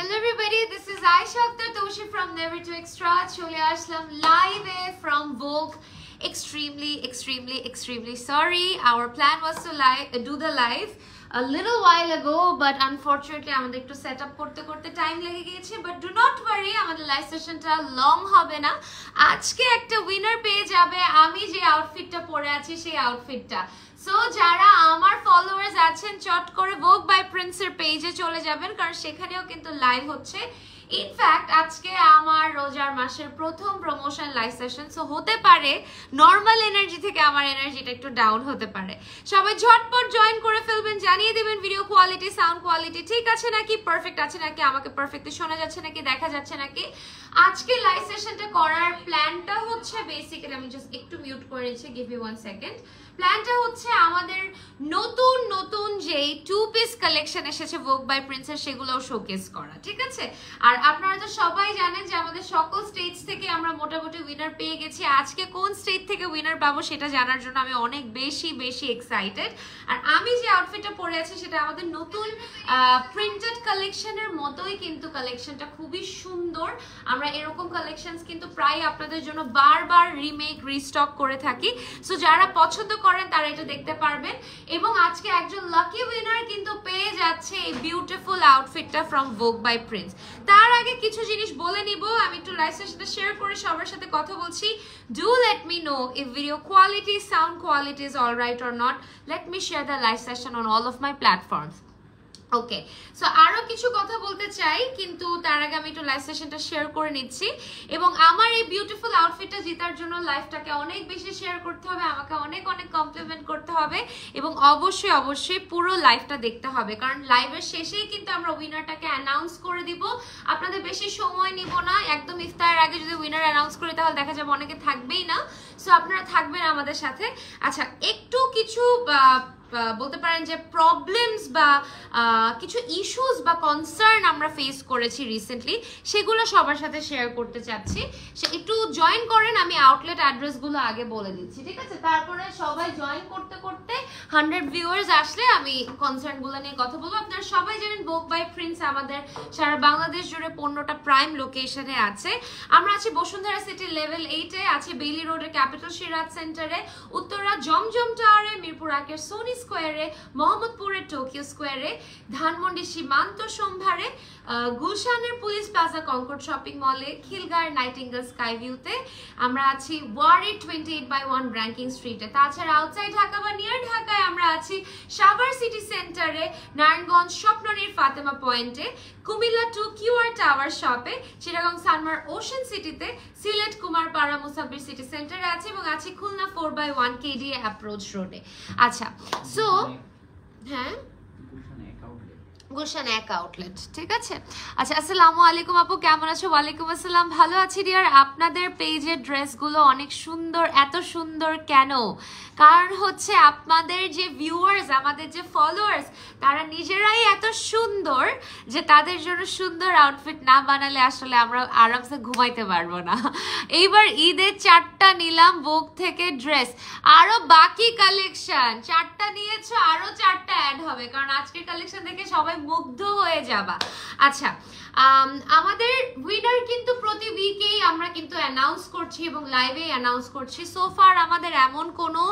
Hello everybody, this is Aisha Akhtar Toshi from Never to Extra. Chole ashlam live from Vogue. Extremely sorry. Our plan was to do the live a little while ago, but unfortunately আমাদের একটু setup করতে time লেগে গিয়েছে, but do not worry, আমাদের live সেশনটা long হবে না। আজকে একটা উইনার পেয়ে যাবে আমি যে আউটফিটটা পরে আছি সেই আউটফিটটা। সো যারা আমার ফলোয়ার্স আছেন চট করে ভোগ বাই প্রিন্সের পেজে চলে যাবেন, কারণ সেখানেও কিন্তু লাইভ হচ্ছে। ইনফ্যাক্ট আজকে আমার রোজার মাসের প্রথম প্রমোশন লাইভ সেশন, সো হতে পারে নর্মাল এনার্জি থেকে আমার এনার্জিটা একটু ডাউন হতে পারে। সবাই ঝটপট জয়েন করে ফেলবেন, জানিয়ে দিবেন ভিডিও কোয়ালিটি, সাউন্ড কোয়ালিটি ঠিক আছে নাকি, পারফেক্ট আছে নাকি, আমাকে পারফেক্টলি শোনা যাচ্ছে নাকি, দেখা যাচ্ছে নাকি। আজকে লাইভ সেশনটা করার প্ল্যানটা হচ্ছে বেসিক্যালি, আমি জাস্ট একটু মিউট করে নিচ্ছি, গিভ মি 1 সেকেন্ড। প্ল্যানটা হচ্ছে আমাদের নতুন যে 2 পিস কালেকশন এসেছে ভোগ বাই প্রিন্সের, সেগুলোও শোকেস করা, ঠিক আছে। আর আপনারা তো সবাই জানেন যে আমাদের সকল স্টেজ থেকে আমরা মোটামুটি উইনার পেয়ে গেছি। আজকে কোন স্টেজ থেকে উইনার পাবো সেটা জানার জন্য আমি অনেক বেশি এক্সাইটেড। আর আমি যে আউটফিটটা পরে আছি সেটা আমাদের নতুন প্রিন্টেড কালেকশনের মতোই, কিন্তু কালেকশনটা খুবই সুন্দর। আমরা এরকম কালেকশনস কিন্তু প্রায় আপনাদের জন্য বারবার রিমেক রিস্টক করে থাকি, সো যারা পছন্দ করেন তারা এটা দেখতে পারবেন। এবং আজকে একজন লাকি উইনার কিন্তু পেয়ে যাচ্ছে এই বিউটিফুল আউটফিটটা ফ্রম ভোগ বাই প্রিন্স। তার আগে কিছু জিনিস বলে নিব, আমি একটু লাইভ সেশনটা শেয়ার করে সবার সাথে কথা বলছি। Do let me know if video quality, sound quality is all right or not. Let me share the live session on all of my platforms. Okay, so আরো কিছু কথা বলতে চাই, কিন্তু তার আগে আমি একটু লাইভ সেশনটা শেয়ার করে নিচ্ছি। এবং আমার এই বিউটিফুল আউটফিটটা জেতার জন্য লাইভটাকে অনেক বেশি শেয়ার করতে হবে, আমাকে অনেক কমপ্লিমেন্ট করতে হবে, এবং অবশ্যই পুরো লাইভটা দেখতে হবে, কারণ লাইভের শেষেই কিন্তু আমরা উইনারটাকে অ্যানাউন্স করে দিব। আপনাদের বেশি সময় নিব না, একদম ইফতারের আগে যদি উইনার অ্যানাউন্স করি তাহলে দেখা যাবে অনেকে থাকবেই না, সো আপনারা থাকবেন আমাদের সাথে। আচ্ছা, একটু কিছু বলতে পারেন যে প্রবলেমস বা কিছু ইস্যুস বা কনসার্ন আমরা ফেস করেছি রিসেন্টলি, সেগুলো সবার সাথে শেয়ার করতে চাচ্ছি। সে একটু জয়েন করেন, আমি আউটলেট অ্যাড্রেসগুলো আগে বলে দিচ্ছি, ঠিক আছে। তারপরে সবাই জয়েন করতে 100 ভিউয়ার্স আসলে আমি কনসার্নগুলো নিয়ে কথা বলবো। আপনারা সবাই জানেন ভোগ বাই প্রিন্স আমাদের সারা বাংলাদেশ জুড়ে 15টা প্রাইম লোকেশনে আছে। আমরা আছি বসুন্ধরা সিটি লেভেল 8-এ, আছে বেইলি রোডের ক্যাপিটাল সিরাজ সেন্টারে, উত্তরা জমজম টাওয়ারে, মিরপুর আকের সোনি স্কোয়ারে, মোহাম্মদপুরের টোকিও স্কোয়ারে, ধানমন্ডি সীমান্ত সম্ভারে, গুলশানের পুলিশ প্লাজা কনকর্ড শপিং মলে, খিলগাঁয়ের নাইটিঙ্গেল স্কাই ভিউতে। আমরা আছি ওয়ারি 28/1 ব্র্যাঙ্কিং স্ট্রিটে। তাছাড়া আউটসাইড ঢাকা বা নিয়ার ঢাকায় আমরা আছি সাভার সিটি সেন্টারে, নারায়ণগঞ্জ স্বপ্ননীর ফাতেমা পয়েন্টে, কুমিল্লা 2 QR টাওয়ার শপে, চিটাগং সানমার ওশান সিটিতে, সিলেট কুমারপাড়া মুসাফির সিটি সেন্টারে আছে, এবং আছে খুলনা 4/1 KDA অ্যাপ্রোচ রোডে। আচ্ছা, সো হ্যাঁ, গুলশান এক আউটলেট, ঠিক আছে। আচ্ছা, আসসালামু আলাইকুম আপু, কেমন আছো? ওয়ালাইকুম আসসালাম, ভালো আছি ডিয়ার। আপনাদের পেজের ড্রেসগুলো অনেক সুন্দর। এত সুন্দর কেন? কারণ হচ্ছে আপনাদের যে ভিউয়ার্স, আমাদের যে ফলোয়ার্স, তারা নিজেরাই এত সুন্দর যে তাদের জন্য সুন্দর আউটফিট না বানালে আসলে আমরা আরামসে ঘুমাইতে পারবো না। এইবার ঈদের 4টা নিলাম ভোগ থেকে ড্রেস, আরো বাকি কালেকশন 4টা নিয়েছো, আরো 4টা অ্যাড হবে, কারণ আজকের কালেকশন দেখে সবাই মুগ্ধ হয়ে যাবা। আচ্ছা, আমাদের উইনার কিন্তু প্রতি উইকেই আমরা কিন্তু অ্যানাউন্স করছি এবং লাইভে অ্যানাউন্স করছি। সো ফার আমাদের এমন কোনো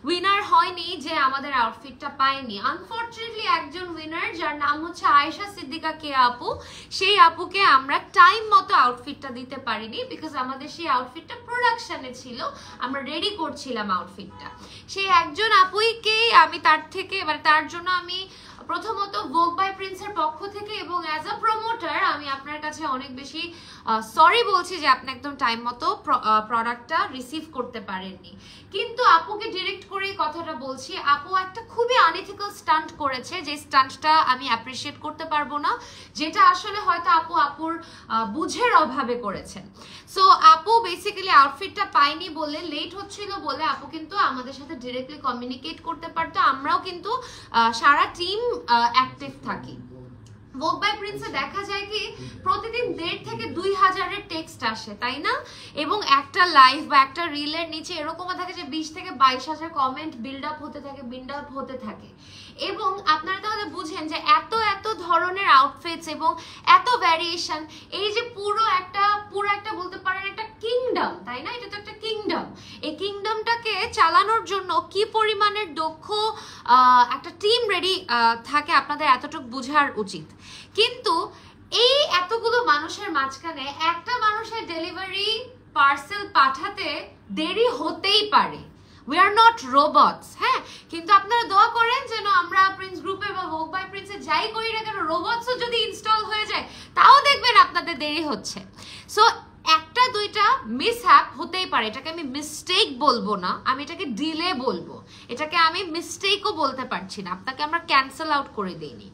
উইনার হয়নি যে আমাদের আউটফিটটা পায়নি। আনফরচুনেটলি একজন উইনার, যার নাম হচ্ছে আয়েশা সিদ্দিকা কে আপু, সেই আপুকে আমরা টাইম মতো আউটফিটটা দিতে পারিনি, বিকজ আমাদের সেই আউটফিটটা প্রোডাকশনে ছিল, আমরা রেডি করছিলাম আউটফিটটা। সেই একজন আপুইকেই আমি তার জন্য আমি প্রথমত ভোগ বাই প্রিন্সের পক্ষ থেকে এবং অ্যাজ আ প্রমোটার আমি আপনার কাছে অনেক বেশি সরি বলছি যে আপনি একদম টাইম মতো প্রোডাক্টটা রিসিভ করতে পারেননি। কিন্তু আপুকে ডিরেক্ট করেই কথাটা বলছি, আপু একটা খুবই আনএথিক্যাল স্টান্ট করেছে, যে স্টান্টটা আমি অ্যাপ্রিসিয়েট করতে পারবো না, যেটা আসলে হয়তো আপুর বুঝের অভাবে করেছেন। সো আপু বেসিক্যালি আউটফিটটা পাইনি বলে, লেট হচ্ছিল বলে আপু কিন্তু আমাদের সাথে ডিরেক্টলি কমিউনিকেট করতে পারতো। আমরাও কিন্তু সারা টিম অ্যাক্টিভ থাকি। ভোগ বাই প্রিন্সে দেখা যায় কি প্রতিদিন 1.5 থেকে 2,000 এর টেক্সট আসে, তাই না? এবং একটা লাইভ বা একটা রিলের নিচে এরকমও থাকে যে 20 থেকে 22,000 কমেন্ট বিল্ড আপ হতে থাকে এবং আপনারা তাহলে বুঝেন যে এত ধরনের আউটফিট আউটফিটস এবং এত ভ্যারিয়েশন, এই যে পুরো একটা বলতে পারেন একটা কিংডম, তাই না? এটা তো একটা কিংডম। এই কিংডমটাকে চালানোর জন্য কি পরিমাণের দক্ষ একটা টিম রেডি থাকে আপনাদের এতটুকু বোঝার উচিত। কিন্তু এই এতগুলো মানুষের মাঝখানে একটা মানুষের ডেলিভারি পার্সেল পাঠাতে দেরি হতেই পারে। We are not robots, হ্যাঁ? কিন্তু আপনারা দোয়া করেন যেন আমরা প্রিন্স গ্রুপে বা ভোগ বাই প্রিন্সে যাই করি না কেন, রোবটসও যদি ইনস্টল হয়ে যায় তাও দেখবেন আপনাদের দেরি হচ্ছে। সো একটা দুইটা মিসহ্যাপ হতেই পারে, এটাকে আমি মিস্টেক বলবো না, আমি এটাকে ডিলে বলবো, এটাকে আমি মিস্টেকও বলতে পারছি না, আপনাকে আমরা ক্যান্সেল আউট করে দিইনি।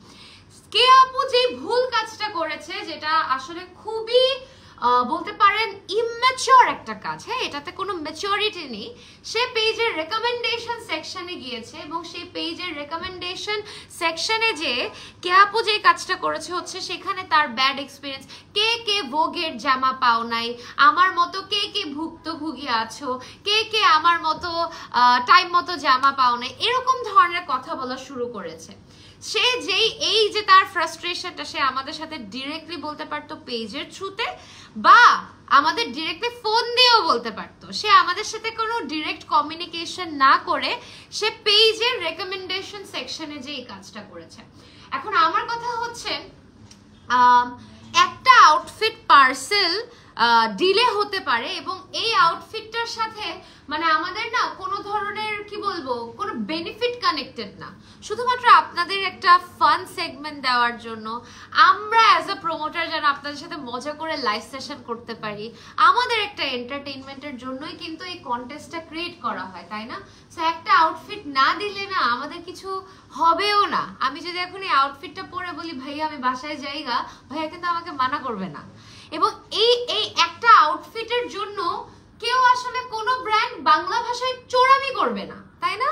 কে আপু যে ভুল কাজটা করেছে, যেটা আসলে খুবই বলতে পারেন ইম্যাচিওর একটা কাজ, হ্যাঁ, এটাতে কোনো ম্যাচিওরিটি নেই। সে পেজের রেকমেন্ডেশন সেকশনে গিয়েছে এবং সেই পেজের রেকমেন্ডেশন সেকশনে যে কে আপু যে কাজটা করেছে হচ্ছে সেখানে তার ব্যাড এক্সপিরিয়েন্স, কে কে ভোগের জামা পাও নাই, আমার মতো কে কে ভুক্তভোগী আছো, কে কে আমার মতো টাইম মতো জামা পাও নাই, এরকম ধরনের কথা বলা শুরু করেছে। সে যেই এই যে তার ফ্রাস্ট্রেশনটা সে আমাদের সাথে ডিরেক্টলি বলতে পারতো পেজের থ্রুতে, বা আমাদের ডিরেক্টলি ফোন দিয়েও বলতে পারতো। সে আমাদের সাথে কোনো ডিরেক্ট কমিউনিকেশন না করে সে পেজের রেকমেন্ডেশন সেকশনে যে এই কাজটা করেছে। এখন আমার কথা হচ্ছে একটা আউটফিট পার্সেল ডিলে হতে পারে এবং এই আউটফিটটার সাথে মানে আমাদের না কোনো ধরনের কি বলবো কোনো বেনিফিট কানেক্টেড না, শুধুমাত্র আপনাদের একটা ফান সেগমেন্ট দেওয়ার জন্য আমরা অ্যাজ আ প্রমোটার যেন আপনাদের সাথে মজা করে লাইভ সেশন করতে পারি, আমাদের একটা এন্টারটেইনমেন্টের জন্যই কিন্তু এই কন্টেস্টটা ক্রিয়েট করা হয়, তাই না? সো একটা আউটফিট না দিলে না আমাদের কিছু হবেও না। আমি যদি এখন এই আউটফিটটা পরে বলি ভাইয়া আমি বাসায় যাইগা, ভাইয়া কিন্তু আমাকে মানা করবে না। এবং এই একটা আউটফিটের জন্য কেউ আসলে কোনো ব্র্যান্ড বাংলা ভাষায় চোরামি করবে না, তাই না?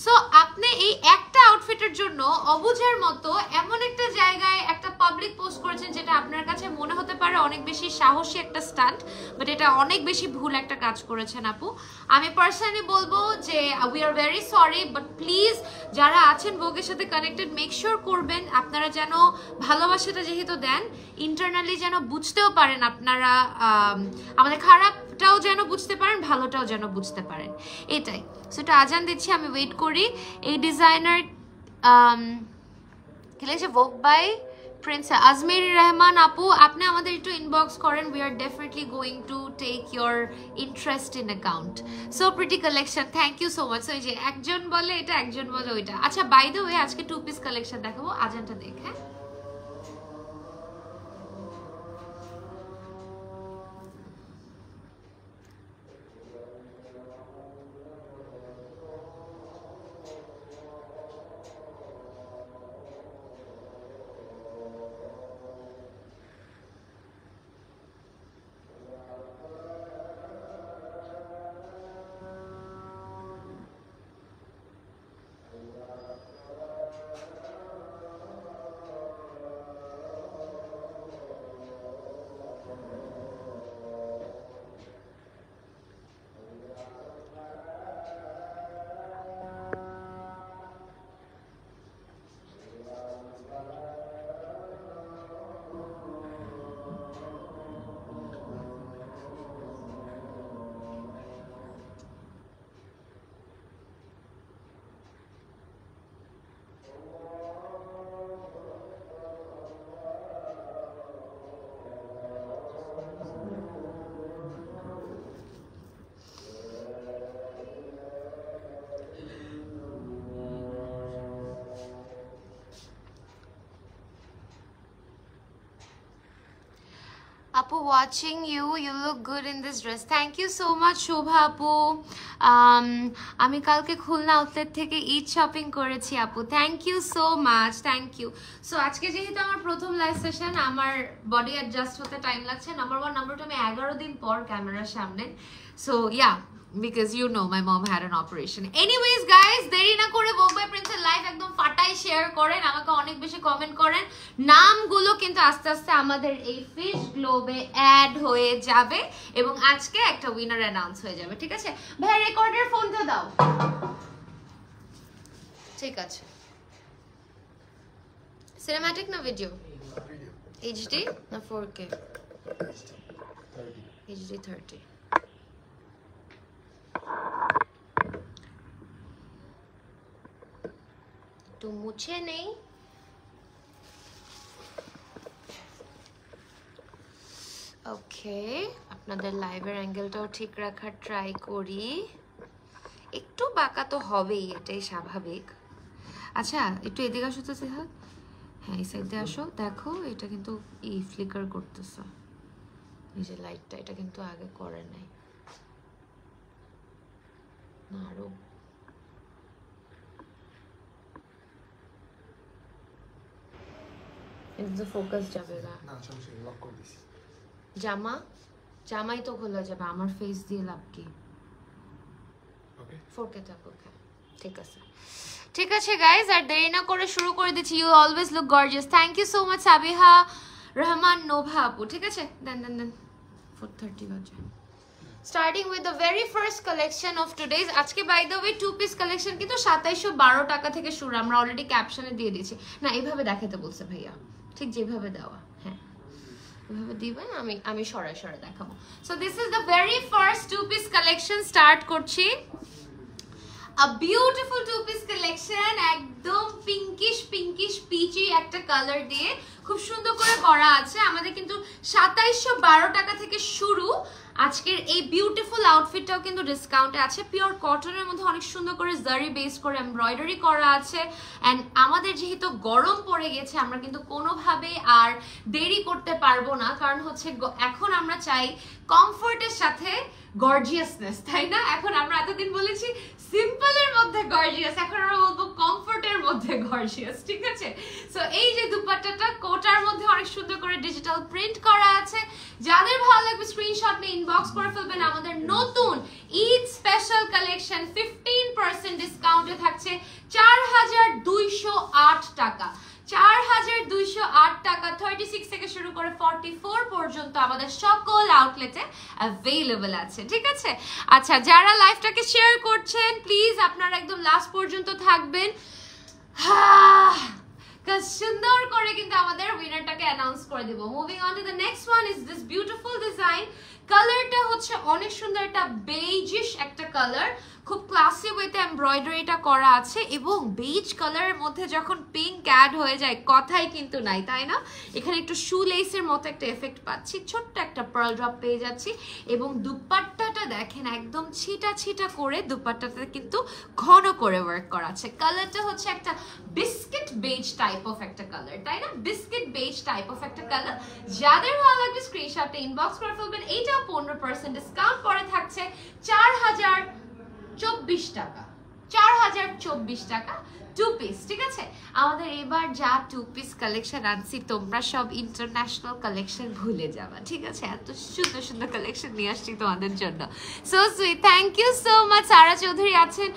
সো আপনি এই একটা আউটফিটের জন্য অবুঝের মতো এমন একটা জায়গায় একটা পাবলিক পোস্ট করেছেন যেটা আপনার কাছে মনে হতে পারে অনেক বেশি সাহসী একটা স্টান্ট, বাট এটা অনেক বেশি ভুল একটা কাজ করেছেন আপু। আমি পার্সোনালি বলবো যে we are very sorry, but please যারা আছেন ভোগের সাথে কানেক্টেড মেক শিওর করবেন আপনারা যেন ভালোবাসাটা যেহেতু দেন ইন্টারনালি যেন বুঝতেও পারেন, আপনারা আমাদের খারাপটাও যেন বুঝতে পারেন, ভালোটাও যেন বুঝতে পারেন, এটাই। সেটা আজান দিচ্ছি, আমি ওয়েট করি। এই ডিজাইনার কি লিখেছে ভোগ বাই প্রিন্স আজমেরি রহমান আপু, আপনি আমাদের একটু ইনবক্স করেন, we are definitely going to take your interest in account. So pretty collection, thank you so much. ওই যে একজন বলে এটা একজন বলে ওইটা। আচ্ছা বাই দ্য ওয়ে আজকে 2 পিস কালেকশন দেখাবো, আজানটা দেখ। হ্যাঁ Apu, watching you look good in this dress. Thank you so much Shobha Apu. আমি কালকে খুলনা আউটলেট থেকে ঈদ শপিং করেছি আপু, thank you so much, thank you. So আজকে যেহেতু আমার প্রথম লাইভ সেশন, আমার বডি অ্যাডজাস্ট হতে টাইম লাগছে। নাম্বার 1, নাম্বার 2 আমি 11 দিন পর ক্যামেরার সামনে। So yeah, because you know my mom had an operation. Anyways guys, দেরি না করে ভোগ বাই প্রিন্সের লাইভ একদম ফাটাই শেয়ার করেন, আমাকে অনেক বেশি কমেন্ট করেন। নামগুলো কিন্তু আস্তে আস্তে আমাদের এই ফিশ গ্লোবে অ্যাড হয়ে যাবে এবং আজকে একটা উইনার অ্যানাউন্স হয়ে যাবে, ঠিক আছে? ভাই রেকর্ডের ফোনটা দাও। ঠিক আছে, সিনেম্যাটিক না ভিডিও? HD না 4K? HD 30. তো মুছে নেই। ওকে, আপনাদের লাইভের অ্যাঙ্গেলটাও ঠিক রাখার ট্রাই করি। একটু বাঁকা তো হবেই, এটাই স্বাভাবিক। আচ্ছা একটু এদিকে আসো তো সেহাত। হ্যাঁ এই সাইডে আসো, দেখো এটা কিন্তু এই ফ্লিকার করতেছে, এই যে লাইটটা, এটা কিন্তু আগে করে নাই না। আরো ফোকাস যাবে না, লক করে দিছি। জামাই তো খোলা যাবে, আমার ফেস দিয়ে লাভ কি? ওকে 4K থাক। ওকে ঠিক আছে গাইজ, আর দেরি না করে শুরু করে দিচ্ছি। You always look gorgeous. Thank you so much Sabiha Rahman Nova আপু। ঠিক আছে, দেন 4:30 বাজে। Starting with the very first collection of today's, আজকে by the way 2 piece collection কিন্তু 2712 টাকা থেকে শুরু। আমরা অলরেডি ক্যাপশনে দিয়ে দিয়েছি। না এইভাবে দেখাতে বলছে ভাইয়া, ঠিক যেভাবে দেওয়া, হ্যাঁ এভাবে দিবেন, আমি সরাসরি দেখাবো। So this is the very first 2 piece collection. Start করছি। A beautiful 2 piece collection, একদম পিঙ্কিশ পিচি একটা কালার দিয়ে খুব সুন্দর করে করা আছে। আমাদের কিন্তু 2712 টাকা থেকে শুরু। আজকের এই বিউটিফুল আউটফিটটাও কিন্তু ডিসকাউন্টে আছে। পিওর কটনের মধ্যে অনেক সুন্দর করে জারি বেস করে এমব্রয়ডারি করা আছে। অ্যান্ড আমাদের যেহেতু গরম পড়ে গেছে, আমরা কিন্তু কোনোভাবেই আর দেরি করতে পারবো না, কারণ হচ্ছে এখন আমরা চাই কমফোর্টের সাথে গর্জিয়াসনেস, তাই না? এখন আমরা এতদিন বলেছি সিম্পলের মধ্যে গর্জিয়াস, এখন আমরা বলবো কমফোর্টের মধ্যে গর্জিয়াস, ঠিক আছে? সো এই যে দুপাট্টাটা কোটার মধ্যে অনেক সুন্দর করে ডিজিটাল প্রিন্ট করা আছে। যাদের ভালো লাগবে স্ক্রিনশট নিয়ে ইনবক্স করে ফেলবেন। আমাদের নতুন ঈদ স্পেশাল কালেকশন 15% ডিসকাউন্টে থাকছে 4208 টাকা। 4208 টাকা 36 থেকে শুরু করে 44 পর্যন্ত আমাদের সকল আউটলেটে অ্যাভেলেবল আছে, ঠিক আছে? আচ্ছা, যারা লাইভটাকে শেয়ার করছেন প্লিজ আপনারা একদম লাস্ট পর্যন্ত থাকবেন। সুন্দর করে কিন্তু আমাদের উইনারটাকে অ্যানাউন্স করে দেব। Moving on to the next one is this beautiful design. কালারটা হচ্ছে অনেক সুন্দর একটা বেইজিশ একটা কালার, খুব ক্লাসি ওয়েতে এমব্রয়ডারিটা করা আছে এবং বেজ কালারের মধ্যে যখন পিঙ্ক অ্যাড হয়ে যায় কথাই কিন্তু নাই, তাই না? এখানে একটু শু লেসের মতো একটা এফেক্ট পাচ্ছি, ছোট্ট একটা পার্ল ড্রপ পেয়ে যাচ্ছি এবং দুপাট্টাটা দেখেন একদম ছিটা করে দুপাট্টাটা কিন্তু ঘন করে ওয়ার্ক করা আছে। কালারটা হচ্ছে একটা বিস্কিট বেজ টাইপ অফ একটা কালার, তাই না? বিস্কিট বেজ টাইপ অফ একটা কালার। যাদের ভালো লাগবে স্ক্রিনশটে ইনবক্স করে ফেলবেন। এইটা 15% ডিসকাউন্ট পরে থাকছে 4024 টাকা। 4024 টাকা 2 পিস, ঠিক আছে? আমাদের এবার যা 2 পিস কালেকশন আনছি তোমরা সব ইন্টারন্যাশনাল কালেকশন ভুলে যাবা, ঠিক আছে? এত সুন্দর সুন্দর কালেকশন নিয়ে আসছি তোমাদের জন্য। So sweet, thank you so much. Sara Chowdhury আছেন,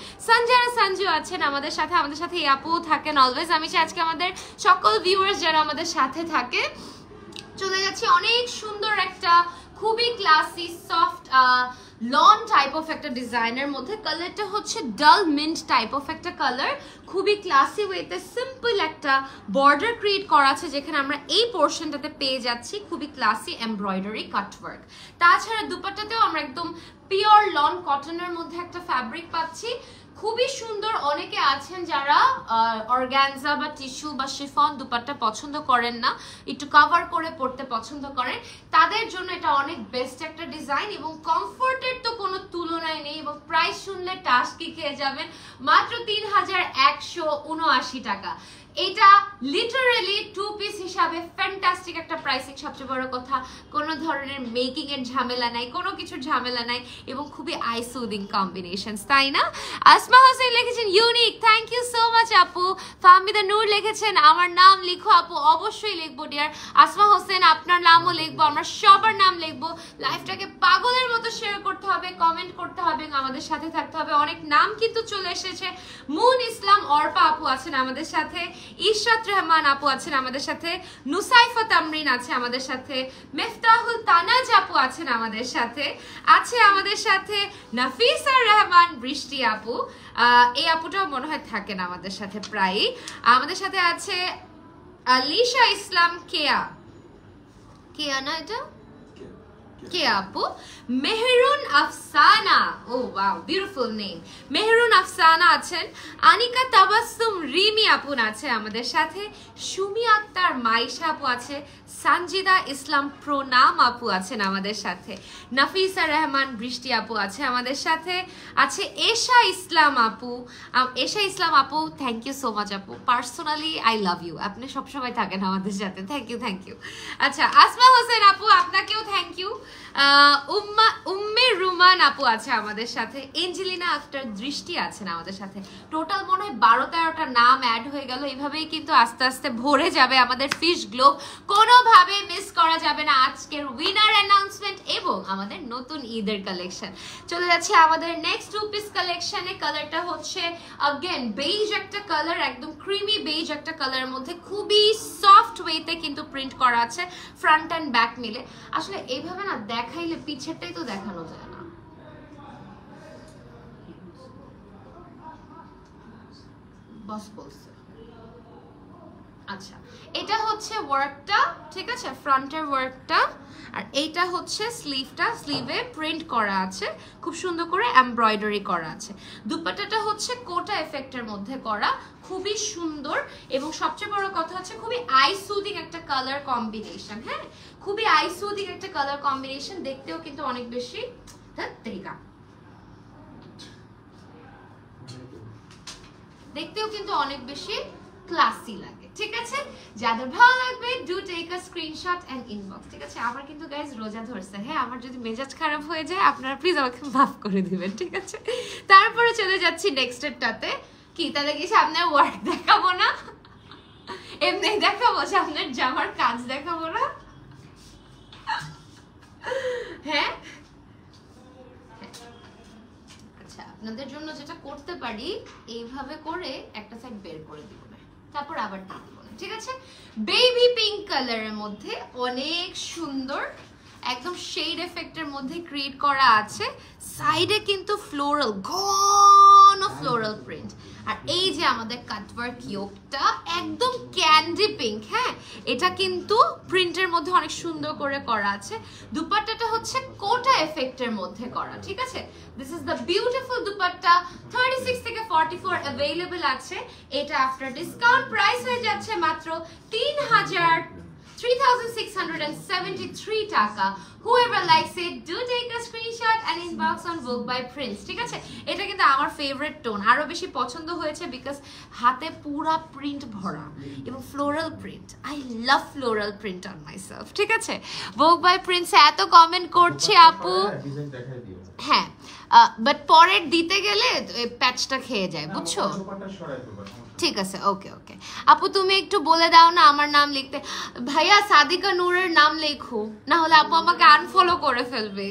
সঞ্জু আছেন আমাদের সাথে এই আপুও থাকেন অলওয়েজ। আমি চাই আজকে আমাদের সকল ভিউয়ার্স যারা আমাদের সাথে থাকে, চলে যাচ্ছি অনেক সুন্দর একটা খুবই classy soft lawn type of একটা ডিজাইনের মধ্যে। কালারটা হচ্ছে ডাল মিন্ট টাইপ অফ একটা কালার, খুবই ক্লাসি ওয়েতে সিম্পল একটা বর্ডার ক্রিয়েট করা আছে, যেখানে আমরা এই পোর্শনটাতে পেয়ে যাচ্ছি খুবই ক্লাসি এমব্রয়ডারি কাটওয়ার্ক। তাছাড়া দুপাট্টাতেও আমরা একদম পিওর লন কটনের মধ্যে একটা ফ্যাব্রিক পাচ্ছি, খুবই সুন্দর। অনেকে আছেন যারা অর্গানজা বা টিস্যু বা শিফন দুপাট্টা পছন্দ করেন না, একটু কভার করে পড়তে পছন্দ করেন, তাদের জন্য এটা অনেক বেস্ট একটা ডিজাইন এবং কমফোর্টের তো কোনো তুলনায় নেই। এবং প্রাইস শুনলে টাস্কি খেয়ে যাবেন, মাত্র 3179 টাকা। এটা লিটারালি 2 পিস হিসাবে ফ্যান্টাস্টিক একটা প্রাইসিং। সবচেয়ে বড় কথা, কোনো ধরনের মেকিং এর ঝামেলা নাই, কোনো কিছুর ঝামেলা নাই এবং খুবই আই সুদিং কম্বিনেশনস, তাই না? আসমা হোসেন লিখেছেন unique, thank you so much আপু। ফাহমিদা নূর লিখেছেন আমার নাম লিখো আপু। অবশ্যই লিখবো ডিয়ার আসমা হোসেন, আপনার নামও লিখবো, আমরা সবার নাম লিখবো। লাইভটাকে পাগলের মতো শেয়ার করতে হবে, কমেন্ট করতে হবে, আমাদের সাথে থাকতে হবে। অনেক নাম কিন্তু চলে এসেছে। মুন ইসলাম অর্পা আপু আছেন আমাদের সাথে, ইশরাত রহমান আপু আছেন আমাদের সাথে, নুসাইফা তামরিন আছে আমাদের সাথে, মিফতাহুল তানাজ আপু আছেন আমাদের সাথে, আছে আমাদের সাথে নাফিসা রহমান বৃষ্টি আপু। এই আপুটাও মনে হয় থাকেন আমাদের সাথে প্রায়ই। আমাদের সাথে আছে আলিশা ইসলাম কেয়া, কে আনা এটা? কে আপু? মেহরুন আফসানা। ও wow, beautiful name. Mehrun Afsana আছেন। আনিকা তাবাসসুম রিমি আপু আছে আমাদের সাথে। সুমি আক্তার মাইশা আপু আছে। সানজিদা ইসলাম প্রণাম আপু আছেন আমাদের সাথে। নাফিসা রহমান বৃষ্টি আপু আছে আমাদের সাথে। আছে এশা ইসলাম আপু। এশা ইসলাম আপু, থ্যাংক ইউ সো মাচ আপু। পার্সোনালি আই লাভ ইউ, আপনি সবসময় থাকেন আমাদের সাথে। Thank you, thank you. আচ্ছা, আসমা হোসেন আপু, আপনাকেও থ্যাংক ইউ। উম্মে রুমান আপু আছে আমাদের সাথে। এঞ্জেলিনা আক্তার দৃষ্টি আছেন আমাদের সাথে। টোটাল মনে হয় 12-13টা নাম অ্যাড হয়ে গেল। এইভাবেই কিন্তু আস্তে আস্তে ভরে যাবে আমাদের ফিশ গ্লোব। কোনোভাবে মিস করা যাবে না আজকের উইনার অ্যানাউন্সমেন্ট এবং আমাদের নতুন ঈদের কালেকশন। চলে যাচ্ছে আমাদের নেক্সট 2 পিস কালেকশনে। কালারটা হচ্ছে अगेन বেজ একটা কালার, একদম ক্রিমি বেজ একটা কালারের মধ্যে খুবই সফট ওয়েতে কিন্তু প্রিন্ট করা আছে ফ্রন্ট এন্ড ব্যাক মিলে। আসলে এইভাবে না দেখাইলে পিছেরটাই তো দেখানো যায় না। বস বলছে। আচ্ছা, এটা হচ্ছে ওয়ার্কটা, ঠিক আছে, ফ্রন্টের ওয়ার্কটা। আর এইটা হচ্ছে স্লিভটা, স্লিভে প্রিন্ট করা আছে, খুব সুন্দর করে এমব্রয়ডারি করা আছে। দুপাট্টাটা হচ্ছে কোটা এফেক্টের মধ্যে করা, খুবই সুন্দর। এবং সবচেয়ে বড় কথা হচ্ছে খুবই আই সুদিং একটা কালার কম্বিনেশন। হ্যাঁ, খুবই আই সুদিং একটা কালার কম্বিনেশন। দেখতেও কিন্তু অনেক বেশি ক্লাসি লাগে। ঠিক আছে, যাদের ভালো লাগবে do take a screenshot and inbox. ঠিক আছে, আমার কিন্তু গাইজ রোজা ধরছে। হ্যাঁ, আমার যদি মেজাজ খারাপ হয়ে যায় আপনারা প্লিজ আমাকে মাফ করে দিবেন। ঠিক আছে, তারপরে চলে যাচ্ছি নেক্সটেরটাতে। কি তাহলে কি সামনে ওয়ার্ক দেখাবো না? এমনি দেখাবো, সামনের জামার কাজ দেখাবো না? হ্যাঁ, আচ্ছা, আপনাদের জন্য যেটা করতে পারি, এইভাবে করে একটা সাইড বের করে দিব, তারপর আবার দিয়ে দিব। ঠিক আছে, বেবি পিঙ্ক কালারের মধ্যে অনেক সুন্দর একদম শেড এফেক্টের মধ্যে ক্রিয়েট করা আছে। সাইডে কিন্তু ফ্লোরাল, ঘন ফ্লোরাল প্রিন্ট। আর এই যে আমাদের কাটওয়ার্ক ইয়োকটা একদম ক্যান্ডি পিঙ্ক। হ্যাঁ, এটা কিন্তু প্রিন্টের মধ্যে অনেক সুন্দর করে করা আছে। দুপাট্টাটা হচ্ছে কোটা এফেক্টের মধ্যে করা। ঠিক আছে, this is the beautiful dupatta. 36 থেকে 44 অ্যাভেলেবল আছে। এটা আফটার ডিসকাউন্ট প্রাইস হয়ে যাচ্ছে মাত্র 3,673 টাকা। Whoever likes it, do take a screenshot and inbox on Vogue by Prince. ঠিক আছে, এটা কিন্তু আমার ফেভারিট টোন, আরো বেশি পছন্দ হয়েছে বিকজ হাতে পুরা প্রিন্ট ভরা এবং floral print. I love floral print on myself. ঠিক আছে, Vogue by Prince এত কমেন্ট করছে আপু। হ্যাঁ, বাট পরের দিতে গেলে প্যাচটা খেয়ে যায়, বুঝছো? ঠিক আছে, ওকে ওকে আপু, তুমি একটু বলে দাও না আমার নাম লিখতে। ভাইয়া সাদিকা নূরের নাম লেখো, না হলে আপু আমাকে আনফলো করে ফেলবে।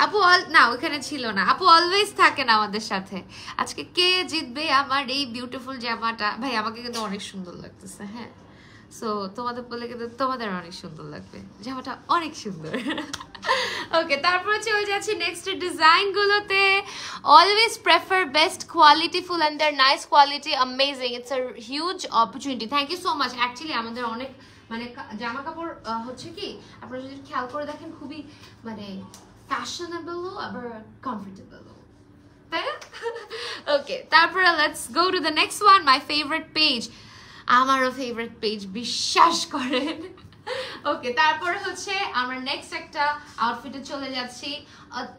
আপু না, ওখানে ছিল না। আপু অলওয়েজ থাকেন আমাদের সাথে। আজকে কে জিতবে আমার এই বিউটিফুল জামাটা? ভাই আমাকে কিন্তু অনেক সুন্দর লাগতেছে। হ্যাঁ, সো তোমাদের বলে কিন্তু তোমাদের অনেক সুন্দর লাগবে, জামাটা অনেক সুন্দর। ওকে, তারপরে চলে যাচ্ছি নেক্সট ডিজাইন গুলোতে। Always prefer best quality full and their nice quality amazing. It's a huge opportunity. Thank you so much. Actually আমাদের অনেক মানে জামা কাপড় হচ্ছে কি, আপনারা যদি খেয়াল করে দেখেন, খুবই মানে ফ্যাশনেবলও আবার কমফোর্টেবলও, তাই না? ওকে, তারপরে let's go to the next one. My favourite page, আমারও ফেভারিট পেজ, বিশ্বাস করেন। ওকে, তারপরে হচ্ছে আমরা নেক্সট একটা আউটফিটে চলে যাচ্ছি।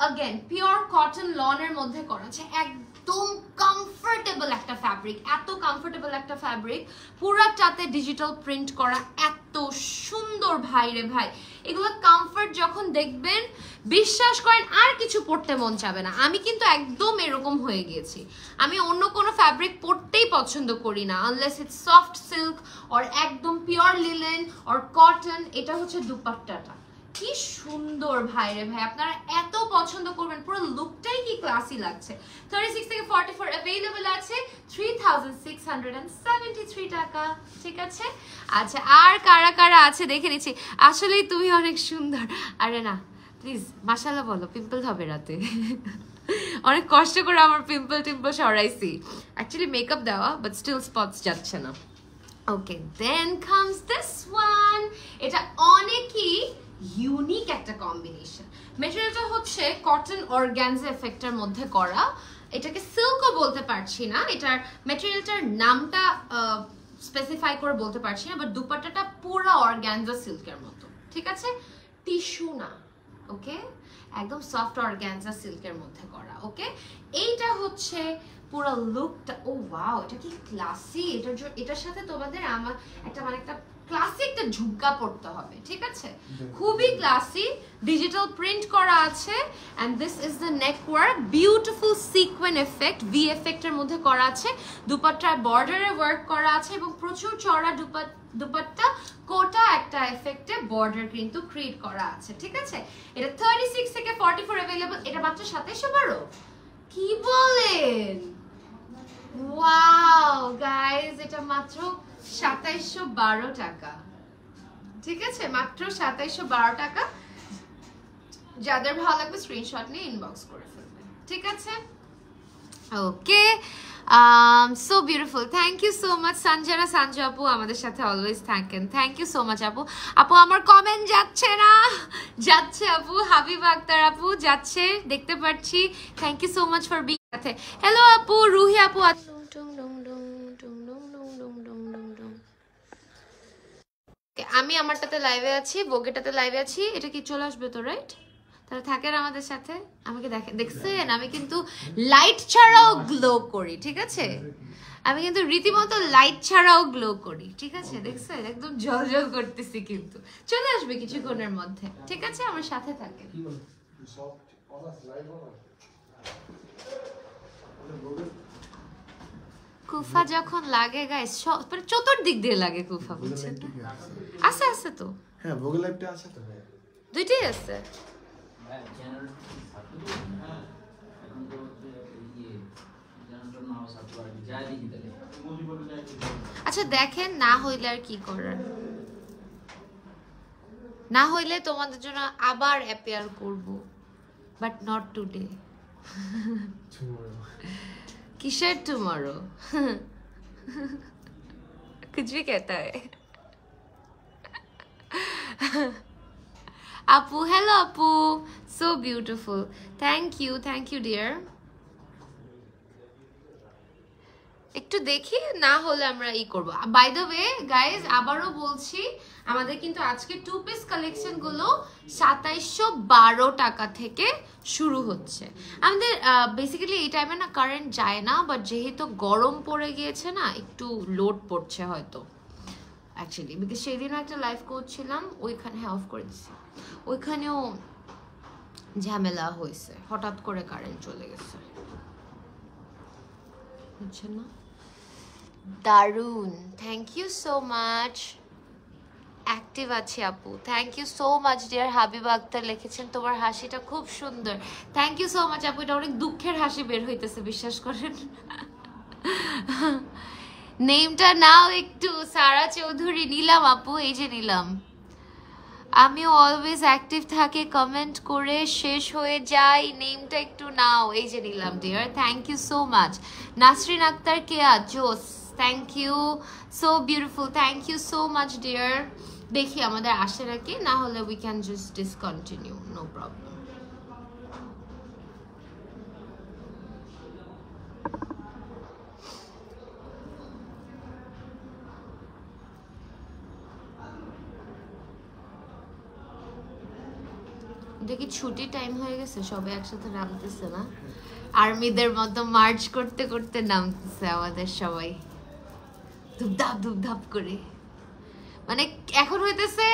अगेन পিওর কটন লনের মধ্যে করা আছে, একদম কমফোর্টেবল একটা ফ্যাব্রিক, এত কমফোর্টেবল একটা ফ্যাব্রিক, পুরাটাতে ডিজিটাল প্রিন্ট করা, এত সুন্দর ভাই রে ভাই। এগুলো কমফোর্ট যখন দেখবেন বিশ্বাস করেন আর কিছু পরতে মন চাবে না। আমি কিন্তু একদম এরকম হয়ে গিয়েছি। আমি অন্য কোনো ফ্যাব্রিক পরতেই পছন্দ করি না unless it's soft silk or একদম পিওর লিলেন অর কটন। এটা হচ্ছে দুপাট্টাটা, কি সুন্দর ভাই রে ভাই, আপনারা এত পছন্দ করবেন, পুরো লুকটাই কি ক্লাসি লাগছে। 36 থেকে 44 अवेलेबल আছে, 3,673 টাকা। ঠিক আছে, আচ্ছা আর কারা কারা আছে দেখে নিচ্ছি। আসলেই তুমি অনেক সুন্দর। আরে না প্লিজ মাশাআল্লাহ বলো, পিম্পল হবে রাতে। অনেক কষ্ট করে আমার পিম্পল সরাইছি, অ্যাকচুয়ালি মেকআপ দেওয়া, বাট স্টিল স্পটস যাচ্ছে না। ওকে, দেন কামস দিস ওয়ান। এটা অনেকই ইউনিক একটা কম্বিনেশন। মেটেরিয়ালটা হচ্ছে কটন অর্গানজা এফেক্টের মধ্যে করা। এটাকে সিল্কও বলতে পারছি না, এটার মেটেরিয়ালটার নামটা স্পেসিফাই করে বলতে পারছি না, বাট দুপাট্টাটা পুরো অর্গানজা সিল্কের মতো, ঠিক আছে? টিস্যু না, ওকে, একদম সফট অর্গানজা সিল্কের মধ্যে করা। ওকে, এইটা হচ্ছে পুরো লুকটা। ও ওয়াও, এটা কি ক্লাসি! এটার সাথে তোমাদের আমার একটা ক্লাসি একটা ঝুমকা পড়তে হবে, ঠিক আছে? খুবই ক্লাসি, ডিজিটাল প্রিন্ট করা আছে, and this is the neck work, beautiful sequin effect, V এফেক্টের মধ্যে করা আছে। দুপাট্টায় বর্ডারে ওয়ার্ক করা আছে এবং প্রচুর চড়া দুপাট্টা, কোটা একটা এফেক্টে বর্ডার কিন্তু ক্রিয়েট করা আছে, ঠিক আছে? এটা 36 থেকে 44 अवेलेबल। এটা মাত্র 2712। কি বলেন? ওয়াও গাইস, এটা মাত্র 2712 টাকা, ঠিক আছে? মাত্র 2712 টাকা। যাদের ভালো লাগবে স্ক্রিনশট নিয়ে ইনবক্স করে ফেলবেন, ঠিক আছে? Okay, so beautiful, thank you so much Sanjana Sanju আপু, আমাদের সাথে অলওয়েজ থাকেন। থ্যাংক ইউ সো মাচ আপু। আপু আমার কমেন্ট যাচ্ছে না, যাচ্ছে আপু। হাবিব আক্তার আপু যাচ্ছে, দেখতে পাচ্ছি। Thank you so much for being সাথে। হ্যালো আপু, রুহি আপু। আমি আমারটাতে লাইভে আছি, বগেটাতে লাইভে আছি। এটা কি চলে আসবে তো, রাইট? তাহলে থাকেন আমাদের সাথে। আমাকে দেখছেন, আমি কিন্তু লাইট ছাড়াও গ্লো করি, ঠিক আছে? আমি কিন্তু রীতিমতো লাইট ছাড়াও গ্লো করি, ঠিক আছে? দেখছেন, একদম ঝলঝল করতেছি, কিন্তু চলে আসবে কিছুক্ষণের মধ্যে, ঠিক আছে? আমার সাথে থাকেন। কুফা যখন লাগে গাইস, মানে চতুর্দিক দিয়ে লাগে কুফা, বুঝছেন? আছে আছে তো, হ্যাঁ ভোগেল লাইভটা আছে তো, দুইটাই আছে। আচ্ছা দেখেন, না হইলে আর কি করার, না হইলে তোমাদের জন্য আবার অ্যাপিয়ার করব, but not today. Kishore tomorrow कुछ भी कहता है। আপু, হ্যালো আপু, so beautiful, thank you dear. একটু দেখি, না হলে আমরা ই করবো। বাই দ্য ওয়ে গাইজ, আবারও বলছি, আমাদের কিন্তু আজকে 2 পিস কালেকশন গুলো 2712 টাকা থেকে শুরু হচ্ছে। আমাদের বেসিক্যালি এই টাইমে না কারেন্ট যায় না, বাট যেহেতু গরম পড়ে গিয়েছে না, একটু লোড পড়ছে হয়তো অ্যাকচুয়ালি, বিকজ সেদিনও একটা লাইভ করছিলাম, ওইখানে অফ করে দিচ্ছি, ওইখানেও ঝামেলা হয়েছে, হঠাৎ করে কারেন্ট চলে গেছে, বুঝছেন না? দারুন, thank you so much. Active আছে আপু, thank you so much dear. Habib Akter লিখেছেন তোমার হাসিটা খুব সুন্দর, থ্যাংক ইউ সো মাচ আপু। এটা অনেক দুঃখের হাসি বের হইতেছে, বিশ্বাস করেন। নেমটা নাও একটু, সারা চৌধুরী। নিলাম আপু, এই যে নিলাম। আমিও অলওয়েজ অ্যাক্টিভ থাকে, কমেন্ট করে শেষ হয়ে যাই, নেমটা একটু নাও, এই যে নিলাম dear, thank you so much. Nasrin Akter Keya, জোস, thank you, so beautiful, thank you so much dear. দেখি আমাদের আসে নাকি, না হলে we can just discontinue, no problem. দেখি ছুটি টাইম হয়ে গেছে, সবাই একসাথে নামতেছে না, আর্মিদের মতো মার্চ করতে করতে নামতেছে আমাদের সবাই, ধুপধাপ করে। মানে এখন হইতেছে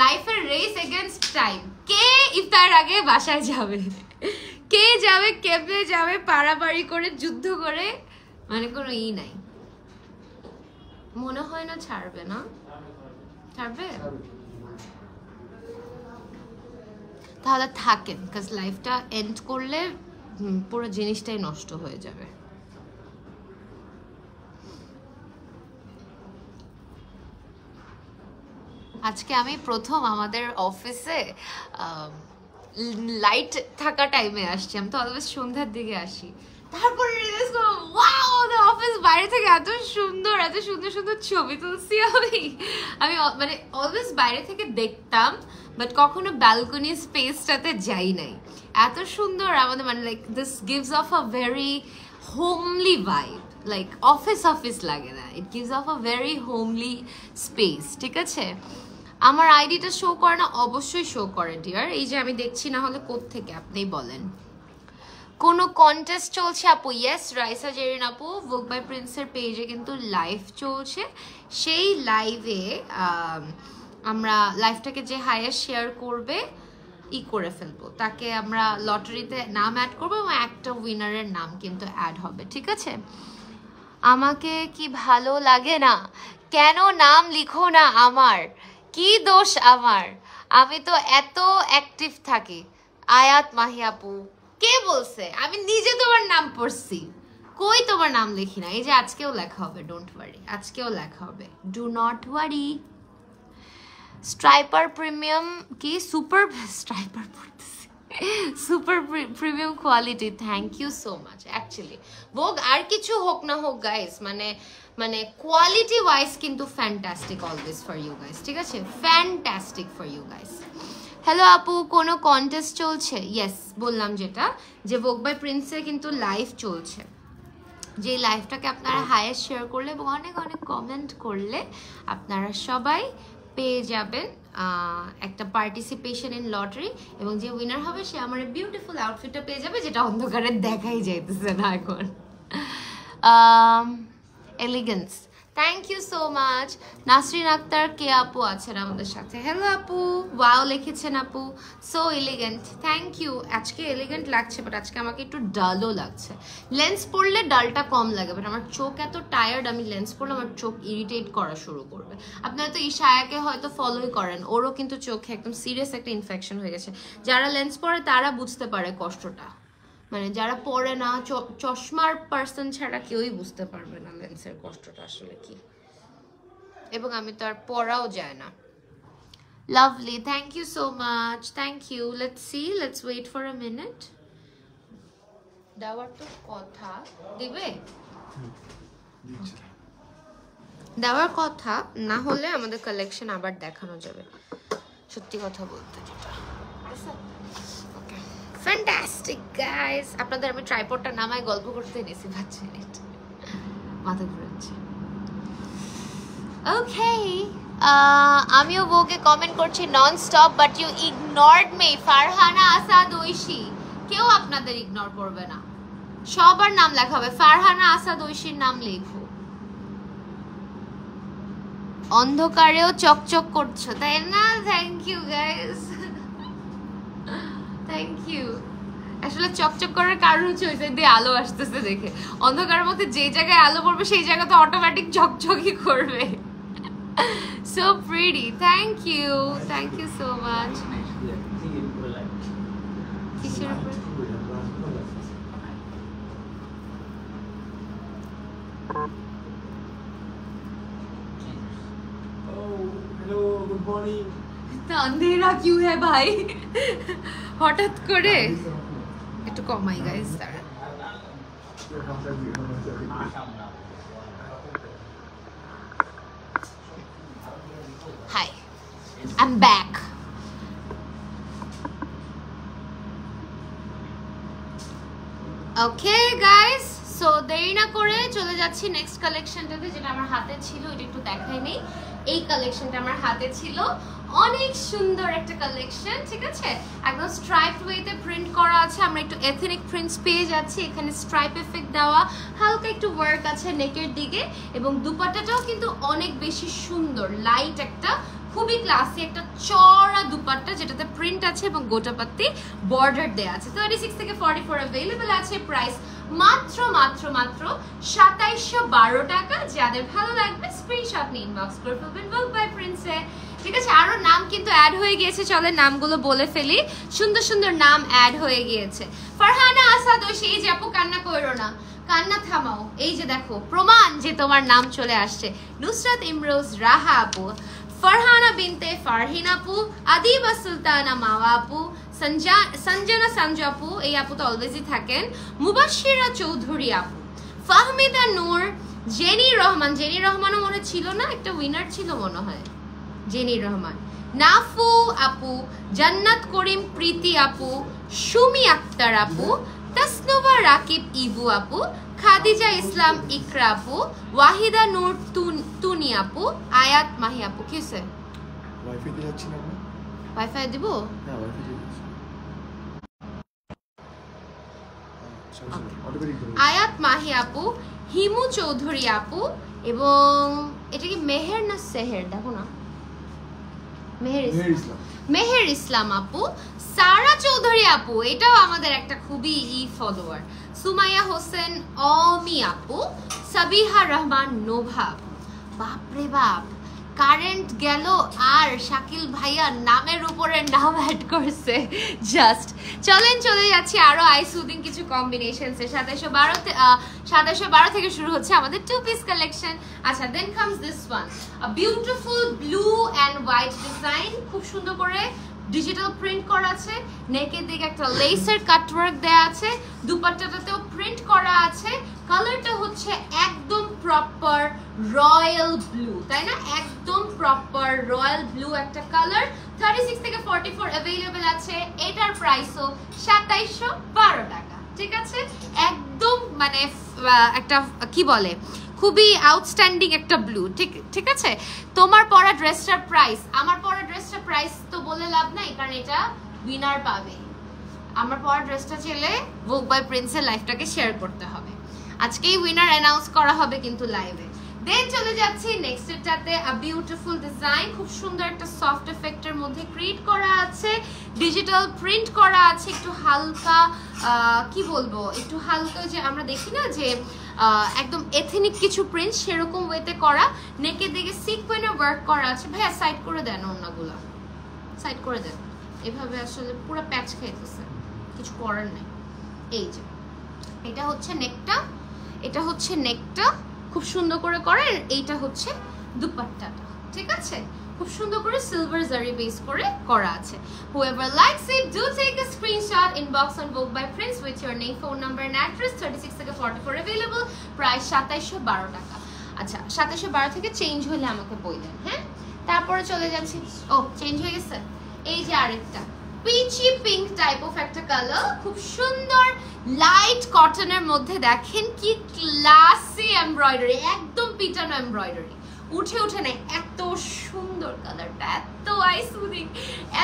লাইফের রেস এগেইনস্ট টাইম। কে ইফতার আগে বাসায় যাবে, কে যাবে, কেমনে যাবে, পাড়াপাড়ি করে, যুদ্ধ করে, মানে কোনো ই নাই। মনে হয় না ছাড়বে, না ছাড়বে। তাহলে থাকেন, বিকজ লাইফটা এন্ড করলে পুরো জিনিসটাই নষ্ট হয়ে যাবে। আজকে আমি প্রথম আমাদের অফিসে লাইট থাকা টাইমে আসছি। আমি তো অলওয়েজ সন্ধ্যার দিকে আসি, তারপরে রিয়েলাইজ করলাম ওয়াও আমাদের অফিস বাইরে থেকে এত সুন্দর সুন্দর ছবি তুলছি আমি মানে অলওয়েজ বাইরে থেকে দেখতাম, বাট কখনো ব্যালকনি স্পেসটাতে যাই নাই। এত সুন্দর আমাদের, মানে like this gives of a very homely vibe, like office লাগে না, it gives of a very homely space. ঠিক আছে, আমার আইডিটা শো করে না? অবশ্যই শো করে ডিয়ার, এই যে আমি দেখছি, না হলে কোত্থেকে আপনি বলেন। কোনো কন্টেস্ট চলছে আপু? ইয়েস রাইসা জেরিন আপু, ভোগ বাই প্রিন্সের পেজে কিন্তু লাইভ চলছে। সেই লাইভে আমরা লাইভটাকে যে হাইয়েস্ট শেয়ার করবে করে ফেলবো, তাকে আমরা লটারিতে নাম অ্যাড করবো এবং একটা উইনারের নাম কিন্তু অ্যাড হবে। ঠিক আছে, আমাকে কি ভালো লাগে না? কেন নাম লিখো না আমার? কি দোষ আমার? আমি তো এত অ্যাক্টিভ থাকি। আয়াত মাহি আপু, কে বলছে? আমি নিজে তোমার নাম পড়ছি, কই তোমার নাম লিখি না? এই যে আজকেও লেখা হবে, ডোন্ট ওয়ারি, আজকেও লেখা হবে, do not worry. Striper premium কি সুপার স্ট্রাইপার পড়তেছি, super premium quality, thank you so much. Actually Vogue আর কিছু হোক না হোক গাইস, মানে কোয়ালিটি ওয়াইজ কিন্তু fantastic always for you guys. ঠিক আছে, fantastic for you guys. Hello আপু, কোনো কন্টেস্ট চলছে? ইয়েস, বললাম যেটা, যে ভোগ বাই প্রিন্সে কিন্তু লাইভ চলছে, যে লাইভটাকে আপনারা হাইয়েস্ট শেয়ার করলে এবং অনেক কমেন্ট করলে আপনারা সবাই পেয়ে যাবেন একটা পার্টিসিপেশন ইন লটারি, এবং যে উইনার হবে সে আমার বিউটিফুল আউটফিটটা পেয়ে যাবে, যেটা অন্ধকারে দেখাই যাইতেছে না এখন। Elegance, thank you so much. Nasrin Akter কে আপু আছেন আমাদের সাথে, হ্যালো আপু, ওয়াও লিখেছেন আপু, সো এলিগেন্ট, থ্যাংক ইউ। আজকে এলিগেন্ট লাগছে, বাট আজকে আমাকে একটু ডালও লাগছে। লেন্স পরলে ডালটা কম লাগে, বাট আমার চোখ এত টায়ার্ড, আমি লেন্স পরলে আমার চোখ ইরিটেট করা শুরু করবে। আপনারা তো ইশায়াকে হয়তো ফলোই করেন, ওরও কিন্তু চোখে একদম সিরিয়াস একটা ইনফেকশন হয়ে গেছে। যারা লেন্স পরে তারা বুঝতে পারে কষ্টটা, মানে যারা পরে না, চশমার পার্সন ছাড়া কেউই বুঝতে পারবে না লেন্সের কষ্টটা আসলে কি, এবং আমি তো আর পরাও যায় না। Lovely, thank you so much, thank you. Let's see, let's wait for a minute. দেওয়ার তো কথা, দিবে দেওয়ার কথা না হলে আমাদের কালেকশন আবার দেখানো যাবে, সত্যি কথা বলতে যেটা। ফ্যান্টাস্টিক গাইস, আপনাদের আমি ট্রাইপডটা নামায় গল্প করতে এনেছি, 5 মিনিট মাথা ঘুরাচ্ছে। ওকে, আমিও বউকে কমেন্ট করছি non stop, but you ignored me. Farhana Asad Oishi, কেউ আপনাদের ইগনোর করবে না, সবার নাম লেখা হবে। ফারহানা আসাদ ঐশীর নাম লেখো। অন্ধকারেও চকচক করছো, তাই না? Thank you guys, thank you. আসলে চকচক করার কারণ হচ্ছে ওই সাইড দিয়ে আলো আসতেছে দেখে, অন্ধকারের মধ্যে যে জায়গায় আলো পড়বে সেই জায়গা তো অটোমেটিক চকচকই করবে। So pretty, thank you so much. কিসের উপর? Hello, good morning. इतना अंधेरा क्यों है भाई? হঠাৎ করে একটু কমাই গাইস, দাঁড়ান। Hi, I am back. Okay guys, so দেরি না করে চলে যাচ্ছি নেক্সট কালেকশনটাতে, যেটা আমার হাতে ছিল, এটা একটু দেখাই নেই। এই কালেকশনটা আমার হাতে ছিল, অনেক সুন্দর একটা কালেকশন। ঠিক আছে, একদম স্ট্রাইপড ওয়েতে প্রিন্ট করা আছে, আমরা একটু এথনিক প্রিন্টস পেয়ে যাচ্ছি। এখানে স্ট্রাইপ এফেক্ট দেওয়া, হালকা একটু ওয়ার্ক আছে নেকের দিকে, এবং দুপাট্টাটাও কিন্তু অনেক বেশি সুন্দর, লাইট একটা, খুবই ক্লাসি একটা চড়া দুপাট্টা, যেটাতে প্রিন্ট আছে এবং গোটাপাত্তি বর্ডার দেওয়া আছে। 36 থেকে 44 অ্যাভেলেবল আছে। প্রাইস মাত্র 2712 টাকা। যাদের ভালো লাগবে স্ক্রিনশট নিয়ে ইনবক্স করে ফেলবেন ভোগ বাই প্রিন্সে। ঠিক আছে, আরো নাম কিন্তু অ্যাড হয়ে গিয়েছে, চলে নামগুলো বলে ফেলি। সুন্দর সুন্দর নাম অ্যাড হয়ে গিয়েছে। ফারহানা আসাদ ঐশী, এই যে আপু কান্না করো না, কান্না থামাও, এই যে দেখো প্রমাণ যে তোমার নাম চলে আসছে। নুসরাত ইমরোজ রাহা আপু, ফারহানা বিনতে ফারহিন আপু, আদিবা সুলতানা মাওয়া আপু, সঞ্জনা সঞ্জু আপু, এই আপু তো অলওয়েজই থাকেন, মুবাশিরা চৌধুরী আপু, ফাহমিদা নূর, জেনি রহমান, জেনি রহমানও মনে ছিল না, একটা উইনার ছিল মনে হয়, জেনি রহমান, নাফু আপু, জান্নাত করিম প্রীতি আপু, সুমি আক্তার আপু, তাসনুবা রাকিব ইবু আপু, খাদিজা ইসলাম ইকরা আপু, ওয়াহিদা নূর তুনি আপু, আয়াত মাহি আপু। কি হয়েছে? ওয়াইফাই দিয়ে যাচ্ছি না আমরা? ওয়াইফাই দিব? হ্যাঁ, ওয়াইফাই দিয়ে যাচ্ছি। আয়াত মাহি আপু, হিমু চৌধুরী আপু, এবং এটা কি মেহের না সেহের, দেখো না, মেহের ইসলাম আপু, সারা চৌধুরী আপু, এটাও আমাদের একটা খুবই ফলোয়ার, সুমাইয়া হোসেন অমি আপু, সাবিহা রহমান নোভা আপু। বাপরে বাপ, কারেন্ট গেল আর শাকিল ভাইয়া নামের উপরে নাম অ্যাড করছে। জাস্ট চলেন চলে যাচ্ছি আরো আই সুদিং কিছু কম্বিনেশনস এর। 2712 থেকে শুরু হচ্ছে আমাদের টু পিস কালেকশন। আচ্ছা, then comes this one, a beautiful blue and white design, খুব সুন্দর করে ডিজিটাল প্রিন্ট করা আছে, নেকের দিকে একটা লেসার কাটওয়ার্ক দেয়া আছে, দুপাট্টাটাতেও প্রিন্ট করা আছে। কালারটা হচ্ছে একদম প্রপার রয়্যাল ব্লু, তাই না? একদম প্রপার রয়্যাল ব্লু একটা কালার। 36 থেকে 44 अवेलेबल আছে। এটার প্রাইসও 2712 টাকা। ঠিক আছে, একদম মানে একটা কি বলে, খুবই আউটস্ট্যান্ডিং একটা ব্লু। ঠিক আছে, তোমার পরা ড্রেসটার প্রাইস, আমার পরা ড্রেসটার প্রাইস তো বলে লাভ নাই, কারণ এটা উইনার পাবে। আমার পরা ড্রেসটা ছেলে ভোগ বাই প্রিন্সের লাইফটাকে শেয়ার করতে হবে। আজকেই উইনার অ্যানাউন্স করা হবে কিন্তু লাইভে। দেন চলে যাচ্ছি নেক্সট এটাতে, আ বিউটিফুল ডিজাইন, খুব সুন্দর একটা সফট এফেক্টের মধ্যে ক্রিয়েট করা আছে, ডিজিটাল প্রিন্ট করা আছে, একটু হালকা কি বলবো, একটু হালকা যে আমরা দেখি না যে একদম এথনিক কিছু প্রিন্ট, সেরকম ওয়েতে করা। নেকের দিকে সিকোয়েন্সের ওয়ার্ক করা আছে। ভাইয়া সাইড করে দেন, ওড়নাগুলো সাইড করে দেন, এভাবে আসলে পুরো প্যাচ খাইতেছে, কিছু করার নেই। এই যে এটা হচ্ছে নেকটা, এটা হচ্ছে নেকটা খুব সুন্দর করে করেন। এইটা হচ্ছে দুপাট্টাটা, ঠিক আছে, খুব সুন্দর করে সিলভার জারি বেস করে করা আছে। whoever likes it do take a screenshot, inbox on Vogue by Prince with your name, phone number and address. 36 থেকে 44 available, প্রাইস 2712 টাকা। আচ্ছা, 2712 থেকে চেঞ্জ হলে আমাকে বলবেন। হ্যাঁ, তারপরে চলে যাচ্ছি, ও চেঞ্জ হয়ে গেছে, এই যে আরেকটা পিচি পিঙ্ক টাইপ অফ একটা কালার, খুব সুন্দর লাইট কটনের মধ্যে, দেখেন কি ক্লাসি এমব্রয়ডারি, একদম পিটানো এমব্রয়ডারি, উঠে উঠে নেয়, এত সুন্দর কালারটা, এত আই সুদিং,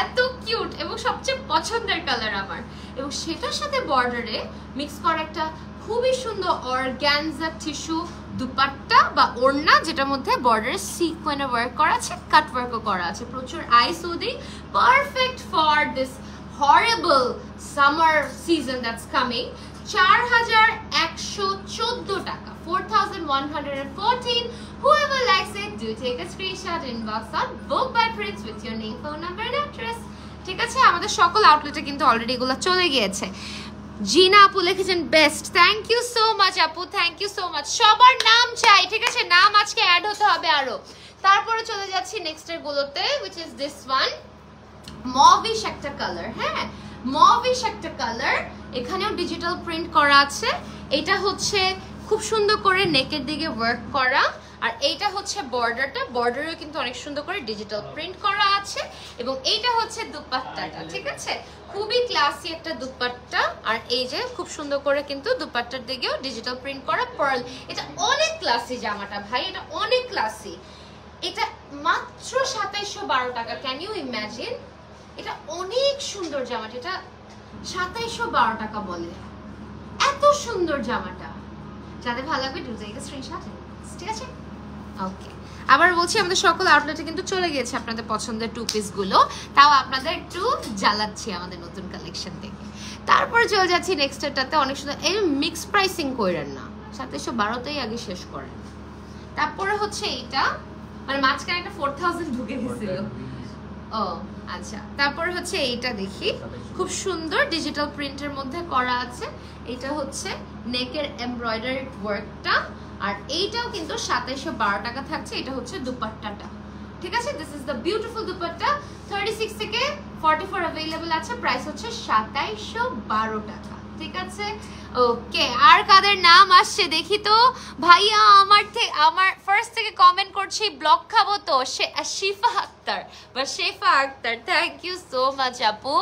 এত কিউট, এবং সবচেয়ে পছন্দের কালার আমার। এবং সেটার সাথে বর্ডারে মিক্স করা একটা খুবই সুন্দর অর্গানজা টিস্যু দুপাট্টা বা ওড়না, যেটার মধ্যে বর্ডারে সিকোয়েন্সের ওয়ার্ক করা আছে, কাট ওয়ার্কও করা আছে, প্রচুর I soothing, perfect for this horrible summer season that's coming. 4114 টাকা, 4114। whoever likes it do take a screenshot, inbox on Vogue by Prince with your name, phone number and address. ঠিক আছে, আমাদের সকল আউটলেটে কিন্তু অলরেডি এগুলো চলে গিয়েছে। জিনা আপু লিখেছেন best, thank you so much আপু, থ্যাংক ইউ সো মাচ। সবার নাম চাই, ঠিক আছে, নাম আজকে অ্যাড হতে হবে আরো। তারপরে চলে যাচ্ছি নেক্সট এর গুলোতে, which is this one, mauvish একটা কালার। হ্যাঁ, মভিশ একটা কালার, এখানেও ডিজিটাল প্রিন্ট করা আছে। এটা হচ্ছে খুব সুন্দর করে নেকের দিকে ওয়ার্ক করা, আর এইটা হচ্ছে বর্ডারটা, বর্ডারেও কিন্তু অনেক সুন্দর করে ডিজিটাল প্রিন্ট করা আছে। এবং এইটা হচ্ছে দুপাট্টাটা, ঠিক আছে, খুবই ক্লাসি একটা দুপাট্টা। আর এই যে খুব সুন্দর করে কিন্তু দুপাট্টার দিকেও ডিজিটাল প্রিন্ট করা পার্ল। এটা অনেক ক্লাসি জামাটা ভাই, এটা অনেক ক্লাসি। এটা মাত্র 2712 টাকা, ক্যান ইউ ইমাজিন? এটা অনেক সুন্দর জামাটা, এটা 2712 টাকা বলে, এত সুন্দর জামাটা। যাদের ভালো লাগবে ডু টেক আ স্ক্রিনশট, ঠিক আছে? ওকে, আবার বলছি আমাদের সকল আউটলেটে কিন্তু চলে গিয়েছে আপনাদের পছন্দের টু পিস গুলো, তাও আপনাদের একটু জ্বালাচ্ছি আমাদের নতুন কালেকশন থেকে। তারপর চলে যাচ্ছি নেক্সট এটাতে, অনেক সুন্দর, এই মিক্স প্রাইসিং করেন না, 2712তেই আগে শেষ করেন। তারপরে হচ্ছে এইটা, মানে মাঝখানে একটা 4000 ঢুকে গেছিল। ও আচ্ছা, তারপরে হচ্ছে এইটা দেখি, খুব সুন্দর ডিজিটাল প্রিন্টের মধ্যে করা আছে। এটা হচ্ছে নেকের এমব্রয়ডারি ওয়ার্কটা, আর এইটাও কিন্তু 2712 টাকা থাকছে। এটা হচ্ছে দুপাট্টাটা, ঠিক আছে, this is the beautiful dupatta. 36 থেকে 44 अवेलेबल আছে, প্রাইস হচ্ছে 2712 টাকা। ঠিক আছে ওকে আর কাদের নাম আসছে দেখি তো ভাইয়া আমার ফার্স্ট থেকে কমেন্ট করছি ব্লক খাবো তো শিফা আক্তার বা Shefa Akter thank you so much আপু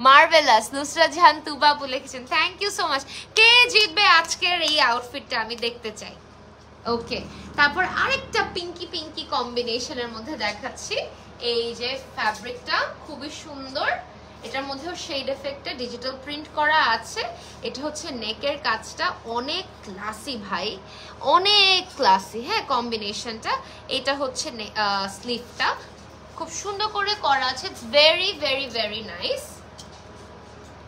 মার্ভেলাস নুসরাত জাহান তুবা আপু লিখেছেন থ্যাংক ইউ সো মাচ কে জিতবে আজকের এই আউটফিটটা আমি দেখতে চাই ওকে তারপর আরেকটা পিঙ্কি পিঙ্কি কম্বিনেশনের মধ্যে দেখাচ্ছি এই যে ফ্যাব্রিকটা খুবই সুন্দর এটার মধ্যেও শেড এফেক্টে ডিজিটাল প্রিন্ট করা আছে এটা হচ্ছে নেকের কাজটা অনেক ক্লাসি ভাই অনেক ক্লাসি হ্যাঁ কম্বিনেশনটা এটা হচ্ছে স্লিভটা খুব সুন্দর করে করা আছে it's very very very nice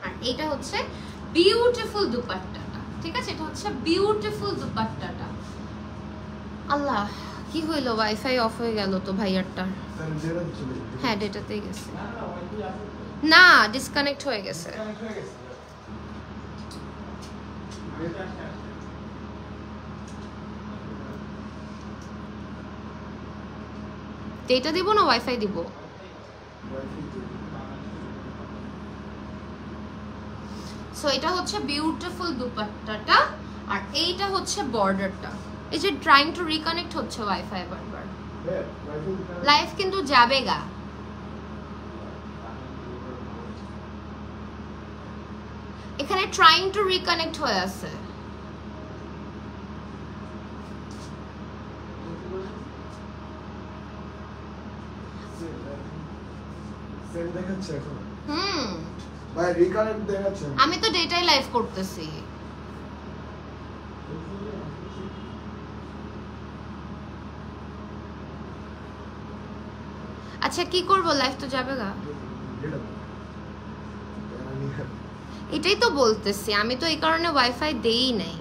আর এটা হচ্ছে বিউটিফুল দুপাট্টাটা ঠিক আছে এটা হচ্ছে বিউটিফুল দুপাট্টাটা আল্লাহ কি হইলো ওয়াইফাই অফ হয়ে গেল তো ভাইয়ারটার হ্যাঁ ডেটাতেই গেছে না ডিসকানেক্ট হয়ে গেছে ডেটা দিব না ওয়াইফাই দিব সো এটা হচ্ছে বিউটিফুল দুপাট্টাটা আর এইটা হচ্ছে বর্ডারটা এই যে ট্রাইং টু রিকানেক্ট হচ্ছে ওয়াইফাই বারবার লাইভ কিন্তু যাবে গা এখানে ট্রাইং টু রিকানেক্ট হয়ে আছে আমি তো ডেটাই লাইভ করতেছি আচ্ছা কি করব লাইভ তো যাবে গা এটাই তো বলতেছি আমি তো এই কারণে ওয়াইফাই দেই নাই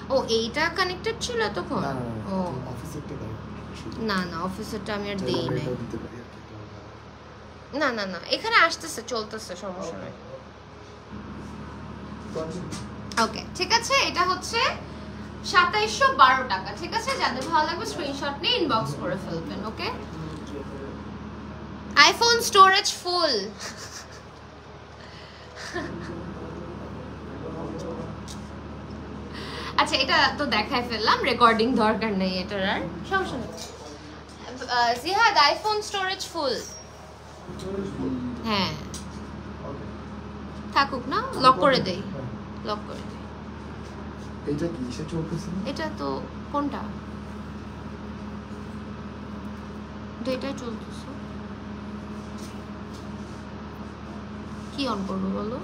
ও এইটা কানেক্টেড ছিল তখন ও না না অফিসেরটা আমি আর দেই নাই না না না এখানে আসতেছে চলতেছে সমস্যা নাই ওকে ঠিক আছে এটা হচ্ছে 2712 টাকা ঠিক আছে যাদের ভালো লাগবে স্ক্রিনশট নিয়ে ইনবক্স করে ফেলবেন ওকে আইফোন স্টোরেজ ফুল আচ্ছা এটা তো দেখাই ফেললাম রেকর্ডিং দরকার নেই এটার আর সমস্যা নেই জিহাদ আইফোন স্টোরেজ ফুল হ্যাঁ থাকুক না লক করে দেই লক করে দেই এটা কি এসে চলতেছে এটা তো কোনটা ডেটা চলতেছে কি অন করবো বলো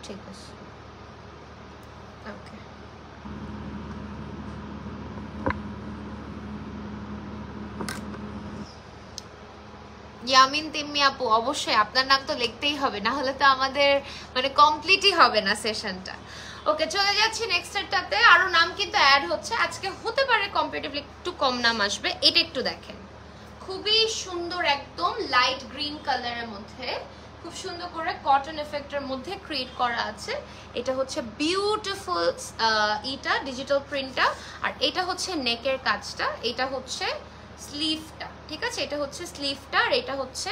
ঠিক আছে ওকে ইয়ামিন তিম্মি আপু অবশ্যই আপনার নাম তো লিখতেই হবে না হলে তো আমাদের মানে কমপ্লিটই হবে না সেশনটা ওকে চলে যাচ্ছি নেক্সটটাতে আরো নাম কিন্তু অ্যাড হচ্ছে আজকে হতে পারে কম্পারেটিভলি একটু কম নাম আসবে এটা একটু দেখেন খুবই সুন্দর একদম লাইট গ্রিন কালারের মধ্যে খুব সুন্দর করে কটন এফেক্টের মধ্যে ক্রিয়েট করা আছে এটা হচ্ছে বিউটিফুল এটা ডিজিটাল প্রিন্টটা আর এটা হচ্ছে নেকের কাজটা এটা হচ্ছে স্লিভটা ঠিক আছে এটা হচ্ছে স্লিভটা আর এটা হচ্ছে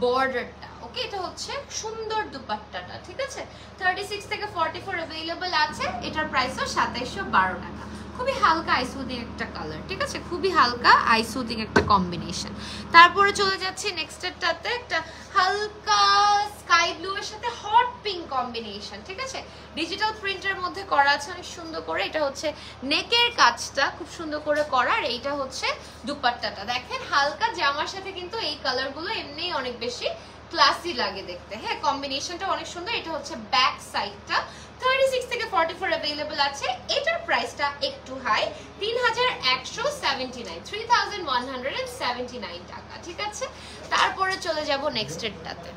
বর্ডারটা ওকে এটা হচ্ছে সুন্দর দুপাট্টাটা ঠিক আছে 36 থেকে 44 अवेलेबल আছে এটার প্রাইসও 2712 টাকা খুবই হালকা আইসুদিং একটা কালার ঠিক আছে খুবই হালকা আইসুদিং একটা কম্বিনেশন তারপরে চলে যাচ্ছে নেক্সটটাতে একটা হালকা স্কাই ব্লু এর সাথে হট পিঙ্ক কম্বিনেশন ঠিক আছে ডিজিটাল প্রিন্টের মধ্যে করা আছে অনেক সুন্দর করে এটা হচ্ছে নেকের কাজটা খুব সুন্দর করে করা আর এইটা হচ্ছে দুপাট্টাটা দেখেন হালকা জামার সাথে কিন্তু এই কালারগুলো এমনিই অনেক বেশি ক্লাসি লাগে দেখতে হ্যাঁ কম্বিনেশনটা অনেক সুন্দর এটা হচ্ছে ব্যাক সাইডটা 36 থেকে 44 अवेलेबल আছে এটার প্রাইসটা একটু হাই 3179 3179 টাকা ঠিক আছে তারপরে চলে যাব নেক্সটটাতে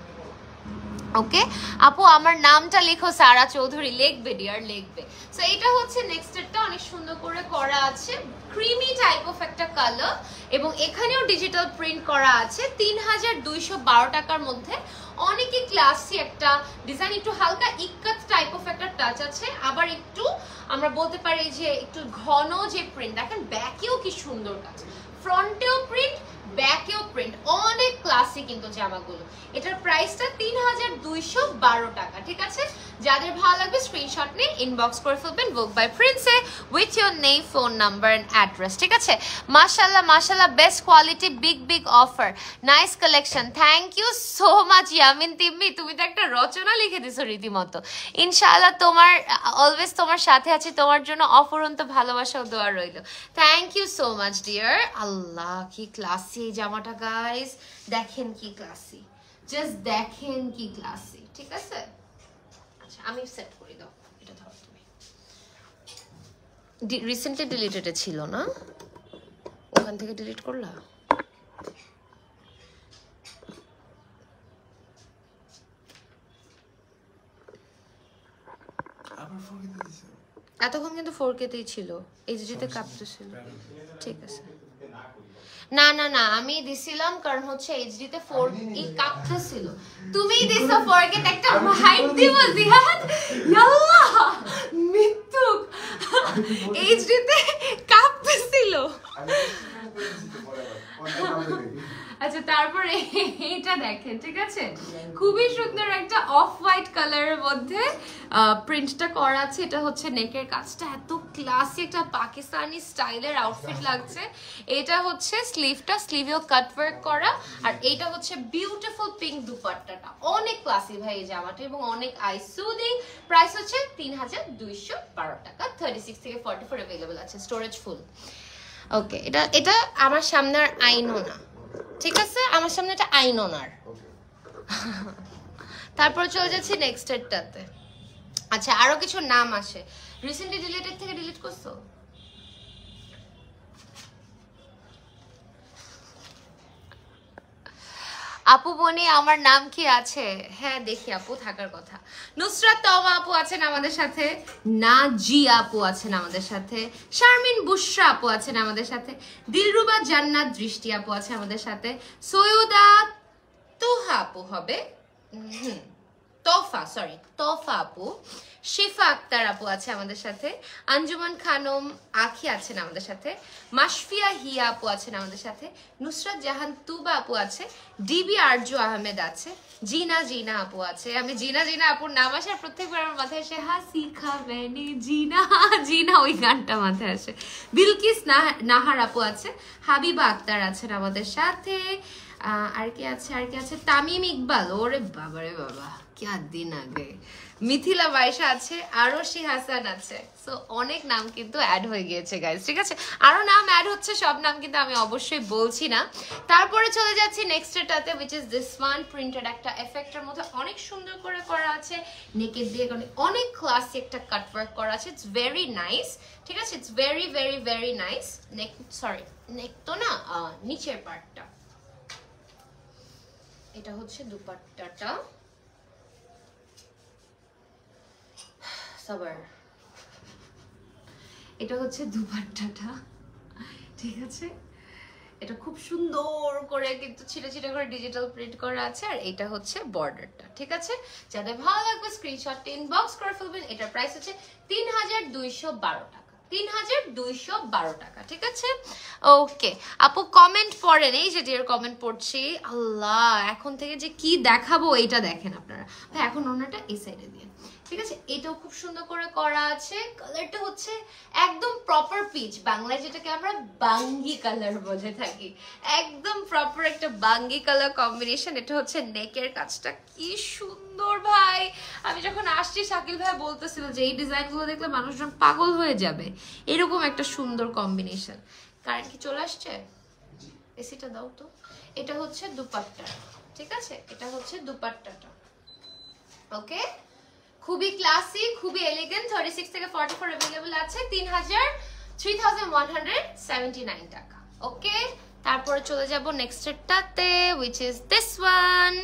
ওকে আপু আমার নামটা লেখো সারা চৌধুরী লিখবে ডিয়ার লিখবে সো এটা হচ্ছে নেক্সটটা অনেক সুন্দর করে করা আছে ক্রিমি টাইপ অফ একটা কালার এবং এখানেও ডিজিটাল প্রিন্ট করা আছে 3212 টাকার মধ্যে অনেকই ক্লাসি একটা ডিজাইন একটু হালকা ইক্কাত টাইপ অফ একটা টাচ আছে আবার একটু আমরা বলতে পারি যে একটু ঘন যে প্রিন্ট দেখেন ব্যাকেও কি সুন্দর কাজ ফ্রন্টেও প্রিন্ট, ব্যাকেও প্রিন্ট, অনেক ক্লাসি কিন্তু জামাগুলো। এটার প্রাইসটা 3212 টাকা, ঠিক আছে? যাদের ভালো লাগবে স্ক্রিনশট নিয়ে ইনবক্স করে ফেলবেন বুক বাই প্রিন্সে with your name, phone number and address, ঠিক আছে? মাশাআল্লাহ মাশাআল্লাহ, best quality, big offer, nice collection. Thank you so much Yamin Timmi, তুমি তো একটা রচনা লিখে দিছো রীতিমতো। ইনশাআল্লাহ তোমার অলওয়েজ তোমার সাথে আছি, তোমার জন্য অফুরন্ত ভালোবাসা ও দোয়া রইল। Thank you so much dear. আল্লাহ কি ক্লাসি জামাটা গাইস, দেখেন কি ক্লাসি, জাস্ট দেখেন কি ক্লাসি, ঠিক আছে? আচ্ছা আমি সেট করে দাও, এটা ধরো তুমি। রিসেন্টলি ডিলিটেড ছিল না, ওখান থেকে ডিলিট করলা? এতক্ষণ কিন্তু 4K তেই ছিল, এইচডিতে কাঁপতেছিল। ঠিক আছে, না না না আমি দিছিলাম কারণ হচ্ছে এইচডিতে 4K কাঁপতেছিল। তুমি দিছো 4K তে, একটা হাইট দিব জিহাদ, আল্লাহ মিথ্যুক, এইচডিতে কাঁপতেছিল। আচ্ছা তারপরে এটা দেখেন, ঠিক আছে? খুবই সুন্দর একটা অফ হোয়াইট কালারের মধ্যে প্রিন্টটা করা আছে। এটা হচ্ছে নেকের কাজটা এত ক্লাসি, একটা পাকিস্তানি স্টাইলের আউটফিট লাগছে। এটা হচ্ছে স্লিভটা, স্লিভেও কাট ওয়ার্ক করা, আর এটা হচ্ছে বিউটিফুল পিঙ্ক দুপাট্টাটা। অনেক ক্লাসি ভাই এই জামাটা এবং অনেক আই সুদিং। প্রাইস হচ্ছে 3212 টাকা। 36 থেকে 44 अवेलेबल আছে, স্টোরেজ ফুল। ওকে, এটা আমার সামনে আর আইনো না, ঠিক আছে? আমার সামনে এটা আইনো না। তারপর চলে যাচ্ছি নেক্সট এরটাতে। আচ্ছা আরো কিছু নাম আসে, রিসেন্টলি ডিলিটেড থেকে ডিলিট করছো? আপু বনি আমার নাম কি আছে? হ্যাঁ দেখি আপু, থাকার কথা। নুসরাত তওবা আপু আছেন আমাদের সাথে, নাজি আপু আছেন আমাদের সাথে, শারমিন বুশরা আপু আছেন আমাদের সাথে, দিলরুবা জান্নাত দৃষ্টি আপু আছে আমাদের সাথে, সৈয়দা তোহা আপু হবে, তোফা আপু, শিফা আক্তার আপু আছে আমাদের সাথে, আঞ্জুমান খানম আখি আছেন আমাদের সাথে, মাশফিয়া হিয়া আপু আছেন আমাদের সাথে, নুসরাত জাহান তুবা আপু আছে, ডিবি আরজু আহমেদ আছে, জিনা আপু আছে। আমি জিনা আপুর নাম আসে আর প্রত্যেকবার আমার মাথায় আসে হাসি খাবেনি জিনা ওই গানটা মাথায় আসে। বিলকিস নাহার আপু আছে, হাবিবা আক্তার আছেন আমাদের সাথে, আর কি আছে তামিম ইকবাল, ওরে বাবা রে বাবা কি দিন আগে, মিথিলা বাইশা আছে, আরশি হাসান আছে। সো অনেক নাম কিন্তু অ্যাড হয়ে গিয়েছে গাইস, ঠিক আছে? আরো নাম অ্যাড হচ্ছে, সব নাম কিন্তু আমি অবশ্যই বলছি না। তারপরে চলে যাচ্ছি নেক্সট এটাতে, which is this one, printed একটা এফেক্টের মধ্যে অনেক সুন্দর করে করা আছে, নেকের দিয়ে অনেক ক্লাসি একটা কাট ওয়ার্ক করা আছে। ইটস ভেরি নাইস, ঠিক আছে? It's very very very nice. Neck তো না, নিচের পার্টটা, এটা হচ্ছে দুপাট্টাটা, এটা হচ্ছে দুপাট্টাটা, ঠিক আছে? এটা খুব সুন্দর করে কিন্তু ছিটা করে ডিজিটাল প্রিন্ট করা আছে, আর এটা হচ্ছে বর্ডারটা, ঠিক আছে? যাদের ভালো লাগবে স্ক্রিনশট ইনবক্স করে ফেলবেন। এটার প্রাইস হচ্ছে 3212 টাকা, 3212 টাকা, ঠিক আছে? ওকে আপু কমেন্ট পড়েন, এই যে ডিয়ার কমেন্ট পড়ছি। আল্লাহ এখন থেকে যে কি দেখাবো এইটা দেখেন আপনারা ভাই। এখন ওনাটা এই সাইডে দিয়ে, ঠিক আছে? এটাও খুব সুন্দর করে করা আছে। কালারটা হচ্ছে একদম প্রপার পিচ, বাংলায় যেটাকে আমরা বাঙ্গি কালার বলে থাকি, একদম প্রপার একটা বাঙ্গি কালার কম্বিনেশন। এটা হচ্ছে নেকের কাজটা কি সুন্দর ভাই। আমি যখন আসছি শাকিল ভাই বলতেছিল যে এই ডিজাইনগুলো দেখলে মানুষজন পাগল হয়ে যাবে, এরকম একটা সুন্দর কম্বিনেশন। কারেন্ট কি চলে আসছে? এসিটা দাও তো। এটা হচ্ছে দুপাট্টা, ঠিক আছে? এটা হচ্ছে দুপাট্টাটা, ওকে? খুবই ক্লাসি, খুবই এলিগেন্ট। 36 থেকে 44 अवेलेबल আছে, 3179 টাকা, ওকে? তারপরে চলে যাব নেক্সট এরটাতে, which is this one,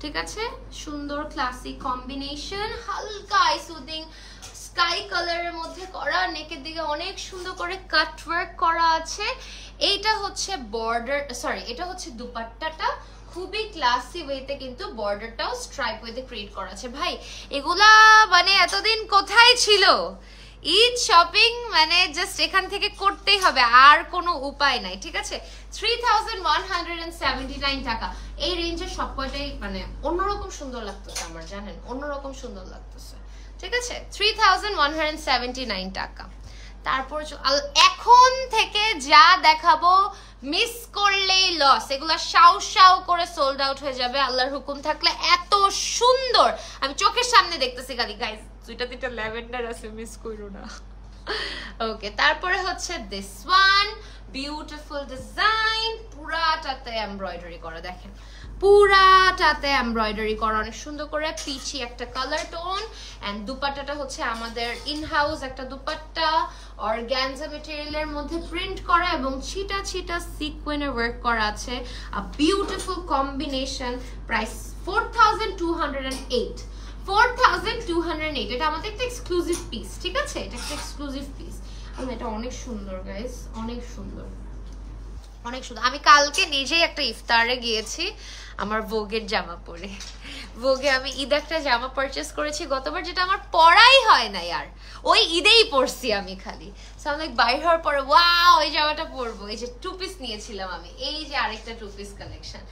ঠিক আছে? সুন্দর ক্লাসি কম্বিনেশন, হালকা আই সুদিং স্কাই কালারের মধ্যে করা, নেকের দিকে অনেক সুন্দর করে কাট ওয়ার্ক করা আছে। এইটা হচ্ছে বর্ডার, এটা হচ্ছে দুপাট্টাটা, খুবই ক্লাসি ওয়েতে কিন্তু বর্ডারটাও স্ট্রাইপ ওয়েতে ক্রিয়েট করা আছে। ভাই এগুলা মানে এতদিন কোথায় ছিল? ঈদ শপিং মানে জাস্ট এখান থেকে করতেই হবে, আর কোনো উপায় নাই, ঠিক আছে। 3179 টাকা এই রেঞ্জের সব কয়টাই মানে অন্যরকম সুন্দর লাগতেছে আমার, জানেন, অন্যরকম সুন্দর লাগতেছে, ঠিক আছে। 3179 টাকা। তারপর এখন থেকে যা দেখাবো মিস করলেই লস, এগুলা শাও শাও করে সোল্ড আউট হয়ে যাবে আল্লাহর হুকুম থাকলে। এত সুন্দর আমি চোখের সামনে দেখতেছি খালি। গাইস দুইটা তিনটা ল্যাভেন্ডার আছে, মিস করো না। ওকে, তারপরে হচ্ছে দিস ওয়ান, বিউটিফুল ডিজাইন, পুরাটাতে এমব্রয়ডারি করা, দেখেন পুরাটাতে এমব্রয়ডারি করা, অনেক সুন্দর করে পিচি একটা কালার টোন। এন্ড দুপাট্টাটা হচ্ছে আমাদের ইনহাউস একটা দুপাট্টা, অর্গানজা ম্যাটেরিয়ালের মধ্যে প্রিন্ট করা এবং ছিটা ছিটা সিকোয়েনের ওয়ার্ক করা আছে। A beautiful combination. প্রাইস 4208। 4208। এটা আমাদের একটা এক্সক্লুসিভ পিস, ঠিক আছে, এটা একটা এক্সক্লুসিভ পিস। এটা অনেক সুন্দর গাইস, অনেক সুন্দর, অনেক সুন্দর। আমি কালকে নিজেই একটা ইফতারে গিয়েছি আমার ভোগের জামা পরে। ভোগে আমি ঈদ একটা জামা পারচেস করেছি গতবার, যেটা আমার পরাই হয় না আর, ওই ঈদেই পরছি আমি খালি। সো আমি বাইর হওয়ার পরে ওয়াও এই জামাটা পরবো। এই যে টু পিস নিয়েছিলাম আমি, এই যে আরেকটা two piece collection,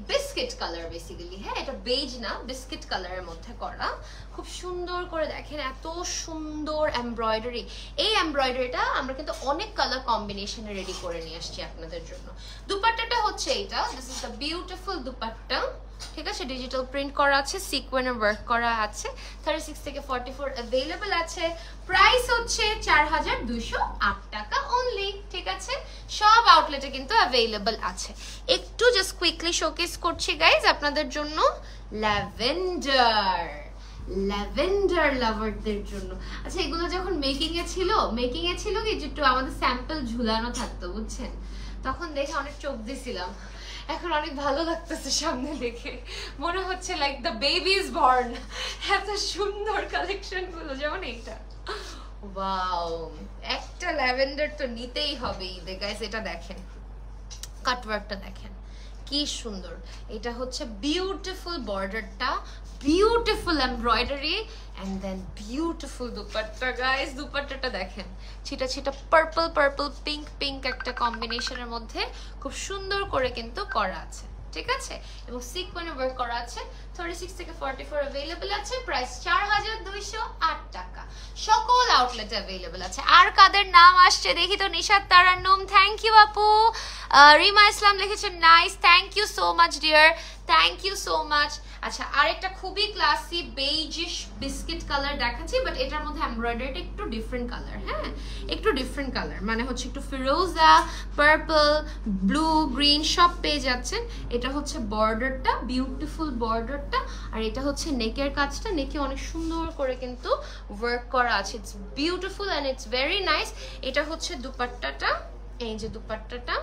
biscuit colour basically, হ্যাঁ এটা বেজ না, বিস্কিট কালারের মধ্যে করা, খুব সুন্দর করে দেখেন, এত সুন্দর এমব্রয়ডারি। এই এমব্রয়ডারিটা আমরা কিন্তু অনেক কালার কম্বিনেশনে রেডি করে নিয়ে আসছি আপনাদের জন্য। দুপাট্টাটা হচ্ছে এইটা, this is the beautiful dupatta, ঠিক আছে, ডিজিটাল প্রিন্ট করা আছে, সিকোয়েনের ওয়ার্ক করা আছে। 36 থেকে 44 अवेलेबल আছে। প্রাইস হচ্ছে 4208 টাকা অনলি, ঠিক আছে। সব আউটলেটে কিন্তু अवेलेबल আছে। একটু জাস্ট কুইকলি শোকেস করছি গাইজ আপনাদের জন্য ল্যাভেন্ডার, ল্যাভেন্ডার লাভারদের জন্য। আচ্ছা এগুলো যখন মেকিং এ ছিল কি একটু আমাদের স্যাম্পল ঝুলানো থাকতো, বুঝছেন, তখন দেখে অনেক চোখ দিছিলাম। এখন অনেক ভালো লাগতেছে সামনে দেখে, মনে হচ্ছে like the baby is born. এত সুন্দর কালেকশন গুলো, যেমন এইটা, ওয়াও, একটা ল্যাভেন্ডার তো নিতেই হবে ঈদে গাইস। এটা দেখেন, কাটওয়ার্কটা দেখেন কি সুন্দর। এটা হচ্ছে বিউটিফুল বর্ডারটা, beautiful embroidery and then beautiful dupatta guys. দুপাট্টাটা দেখেন, ছিটা ছিটা পার্পল পার্পল পিঙ্ক পিঙ্ক একটা কম্বিনেশনের মধ্যে খুব সুন্দর করে কিন্তু করা আছে, ঠিক আছে, এবং সিকোয়েন্সে ওয়ার্ক করা আছে। 36 থেকে 44 अवेलेबल আছে। প্রাইস 4208 টাকা। সকল আউটলেটে अवेलेबल আছে। আর কাদের নাম আসছে দেখি তো। নিশাত তারান্নুম, থ্যাংক ইউ আপু। রিমা ইসলাম লিখেছেন nice, thank you so much dear, thank you so much. আচ্ছা আরেকটা খুবই ক্লাসি বেইজিশ বিস্কিট কালার দেখাচ্ছি, বাট এটার মধ্যে এমব্রয়ডারিটা একটু ডিফারেন্ট কালার, হ্যাঁ একটু ডিফারেন্ট কালার, মানে হচ্ছে একটু ফিরোজা, পার্পল, ব্লু, গ্রিন সব পেয়ে যাচ্ছেন। এটা হচ্ছে বর্ডারটা, বিউটিফুল বর্ডারটা, আর এটা হচ্ছে নেকের কাজটা, নেকে অনেক সুন্দর করে কিন্তু ওয়ার্ক করা আছে। It's beautiful and it's very nice. এটা হচ্ছে দুপাট্টাটা, এই যে দুপাট্টাটা,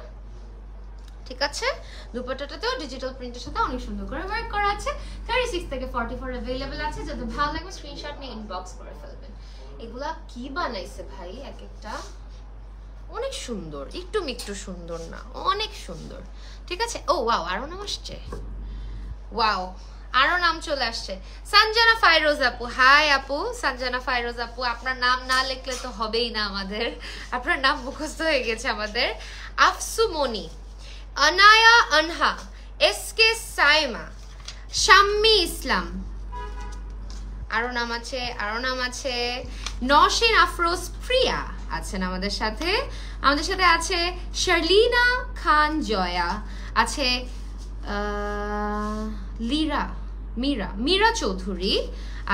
ঠিক আছে, দুপাট্টাটাতেও ডিজিটাল প্রিন্টের সাথে অনেক সুন্দর করে ওয়ার্ক করা আছে। 36 থেকে 44 अवेलेबल আছে। যাদের ভালো লাগবে স্ক্রিনশট নিয়ে ইনবক্স করে ফেলবেন। এগুলা কি বানাইছে ভাই, এক একটা অনেক সুন্দর, একটু মিকটু সুন্দর না, অনেক সুন্দর, ঠিক আছে। ও ওয়াও, আরো নাম আসছে, ওয়াও আরো নাম চলে আসছে। সঞ্জনা ফাইরোজ আপু, হাই আপু সঞ্জনা ফাইরোজ আপু, আপনার নাম না লিখলে তো হবেই না আমাদের, আপনার নাম মুখস্থ হয়ে গেছে আমাদের। আফসু মনি, अनाया अनहा, एसके साइमा, शाम्मी इस्लाम, আরো নাম আছে নওশিন আফরোজ প্রিয়া আছেন আমাদের সাথে। আছে শার্লিনা খান জয়া, আছে মীরা চৌধুরী,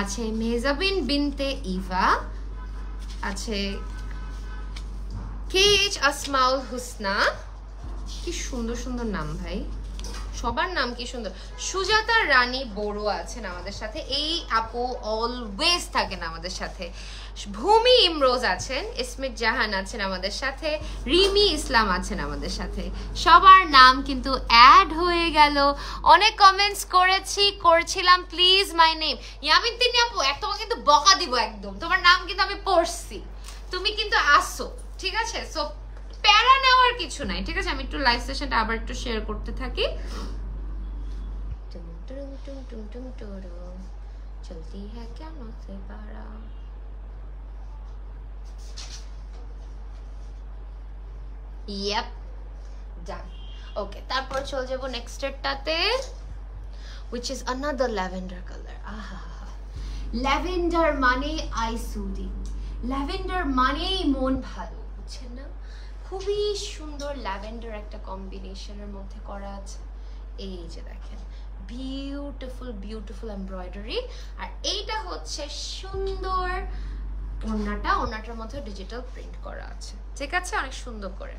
আছে মেহজাবিন বিনতে ইভা, আছে কেএইচ আসমাউল হুসনা। কি সুন্দর সুন্দর নাম ভাই, সবার নাম কি সুন্দর। সুজাতা রানী বড়ো আছেন আমাদের সাথে, এই আপু অলওয়েজ থাকেন আমাদের সাথে। ভূমি ইমরোজ আছেন, ইসমিত জাহান আছেন আমাদের সাথে, রিমি ইসলাম আছেন আমাদের সাথে। সবার নাম কিন্তু অ্যাড হয়ে গেল। অনেক কমেন্টস করছিলাম প্লিজ মাই নেম। ইয়ামিন তিনি আপু তোমাকে কিন্তু বকা দিব একদম, তোমার নাম কিন্তু আমি পড়ছি, তুমি কিন্তু আসো, ঠিক আছে। সো প্যারা নেওয়ার কিছু নাই, ঠিক আছে। আমি একটু লাইভ সেশনটা আবার একটু শেয়ার করতে থাকি। চলতি হ্যায় কেন সে পারা, ইয়েপ, ডান। ওকে, তারপর চলে যাবো নেক্সটেরটাতে, which is another lavender color. Lavender মানে আই সুদিং, ল্যাভেন্ডার মানেই মন ভালো, বুঝছেন না? খুবই সুন্দর ল্যাভেন্ডার একটা কম্বিনেশনের মধ্যে করা আছে। এই যে দেখেন, বিউটিফুল বিউটিফুল এমব্রয়ডারি। আর এইটা হচ্ছে সুন্দর ওড়নাটার মধ্যে ডিজিটাল প্রিন্ট করা আছে, ঠিক আছে, অনেক সুন্দর করে।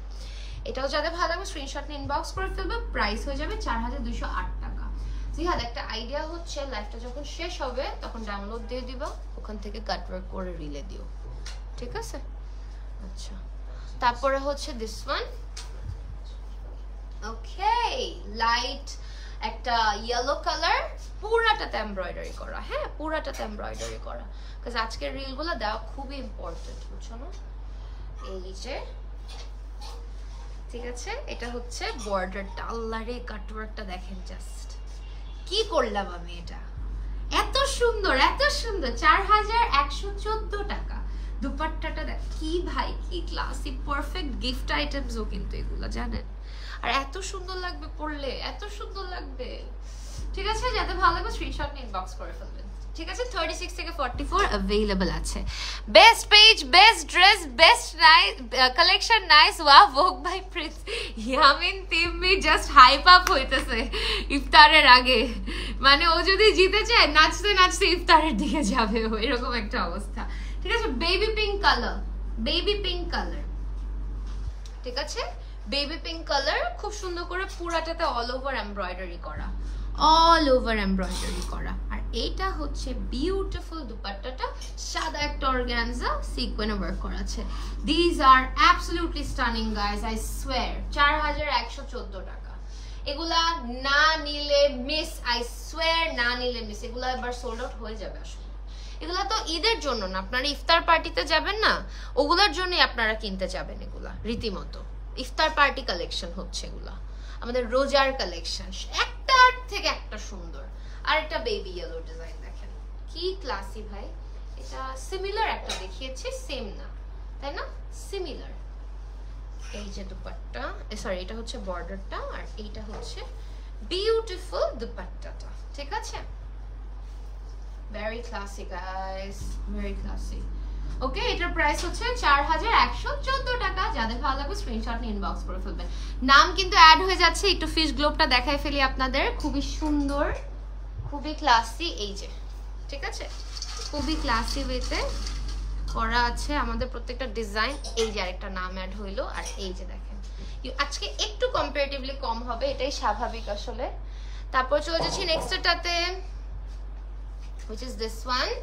এটাও যাদের ভালো লাগবে স্ক্রিনশট নিয়ে ইনবক্স করে ফেলবে। প্রাইস হয়ে যাবে 4208 টাকা। জিহাদ, একটা আইডিয়া হচ্ছে লাইভটা যখন শেষ হবে তখন ডাউনলোড দিয়ে দিবা, ওখান থেকে কাটওয়ার্ক করে রিলে দিও, ঠিক আছে? আচ্ছা, তারপরে হচ্ছে দিস ওয়ান। ওকে, লাইট একটা ইয়েলো কালার, পুরাটাতে এমব্রয়ডারি করা। হ্যাঁ, পুরাটাতে এমব্রয়ডারি করা, কাজ আজকের রিলগুলো দেওয়া খুবই ইম্পর্টেন্ট, বুঝছো না? এই যে, ঠিক আছে, এটা হচ্ছে বর্ডারটা। আল্লাহরে কাটওয়ার্কটা দেখেন, জাস্ট কি করলাম আমি, এটা এত সুন্দর এত সুন্দর। 4114 টাকা। দুপাট্টাটা দেখ কি ভাই, কি ক্লাসি, পারফেক্ট গিফট আইটেমসও কিন্তু এগুলো, জানেন? আর এত সুন্দর লাগবে পরলে, এত সুন্দর লাগবে, ঠিক আছে? যাতে ভালো লাগবে স্ক্রিনশট নিয়ে ইনবক্স করে ফেলবেন, ঠিক আছে? 36 থেকে 44 अवेलेबल আছে। Best page, best dress, best nice collection, nice ওয়া Vogue by Prince. Yamin Timmi just hype up হইতেছে ইফতারের আগে, মানে ও যদি জিতে যায় নাচতে নাচতে ইফতারের দিকে যাবে, এরকম একটা অবস্থা, ঠিক আছে? Baby pink colour, baby pink colour, ঠিক আছে? বেবি পিঙ্ক কালার, খুব সুন্দর করে পুরাটাতে অল ওভার এমব্রয়ডারি করা, অল ওভার এমব্রয়ডারি করা। আর এইটা হচ্ছে বিউটিফুল দুপাট্টাটা, সাদা একটা অর্গানজা সিকোয়েন্সে ওয়ার্ক করা আছে। This are absolutely stunning guys, I swear. 4114 টাকা। এগুলা না নিলে মিস, আই সোয়্যার, না নিলে মিস। এগুলা এবার সোল্ড আউট হয়ে যাবে আসলে। এগুলা তো ঈদের জন্য না, আপনারা ইফতার পার্টিতে যাবেন না, ওগুলার জন্যই আপনারা কিনতে যাবেন। এগুলা রীতিমতো ইফতার পার্টি কালেকশন হচ্ছে, এগুলা আমাদের রোজার কালেকশন, একটার থেকে একটা সুন্দর। আর একটা বেবি ইয়েলো ডিজাইন দেখেন, কি ক্লাসি ভাই। এটা সিমিলার একটা দেখিয়েছি, সেম না, তাই না? সিমিলার। এই যে দুপাট্টা, সরি এটা হচ্ছে বর্ডারটা, আর এইটা হচ্ছে বিউটিফুল দুপাট্টাটা, ঠিক আছে? Very classy guys, very classy. Okay, এটার প্রাইস হচ্ছে 4114 টাকা। যাদের ভালো লাগবে স্ক্রিনশট নিয়ে ইনবক্স করে ফেলবেন। নাম কিন্তু অ্যাড হয়ে যাচ্ছে, একটু ফিশ গ্লোবটা দেখাই ফেলি আপনাদের, খুবই সুন্দর, খুবই ক্লাসি। এই যে, ঠিক আছে, খুবই ক্লাসি ওয়েতে করা আছে আমাদের প্রত্যেকটা ডিজাইন। এই যে আরেকটা নাম অ্যাড হইলো, আর এই যে দেখেন আজকে একটু কম্পারেটিভলি কম হবে, এটাই স্বাভাবিক আসলে। তারপর চলে যাচ্ছি নেক্সটটাতে, which is this one,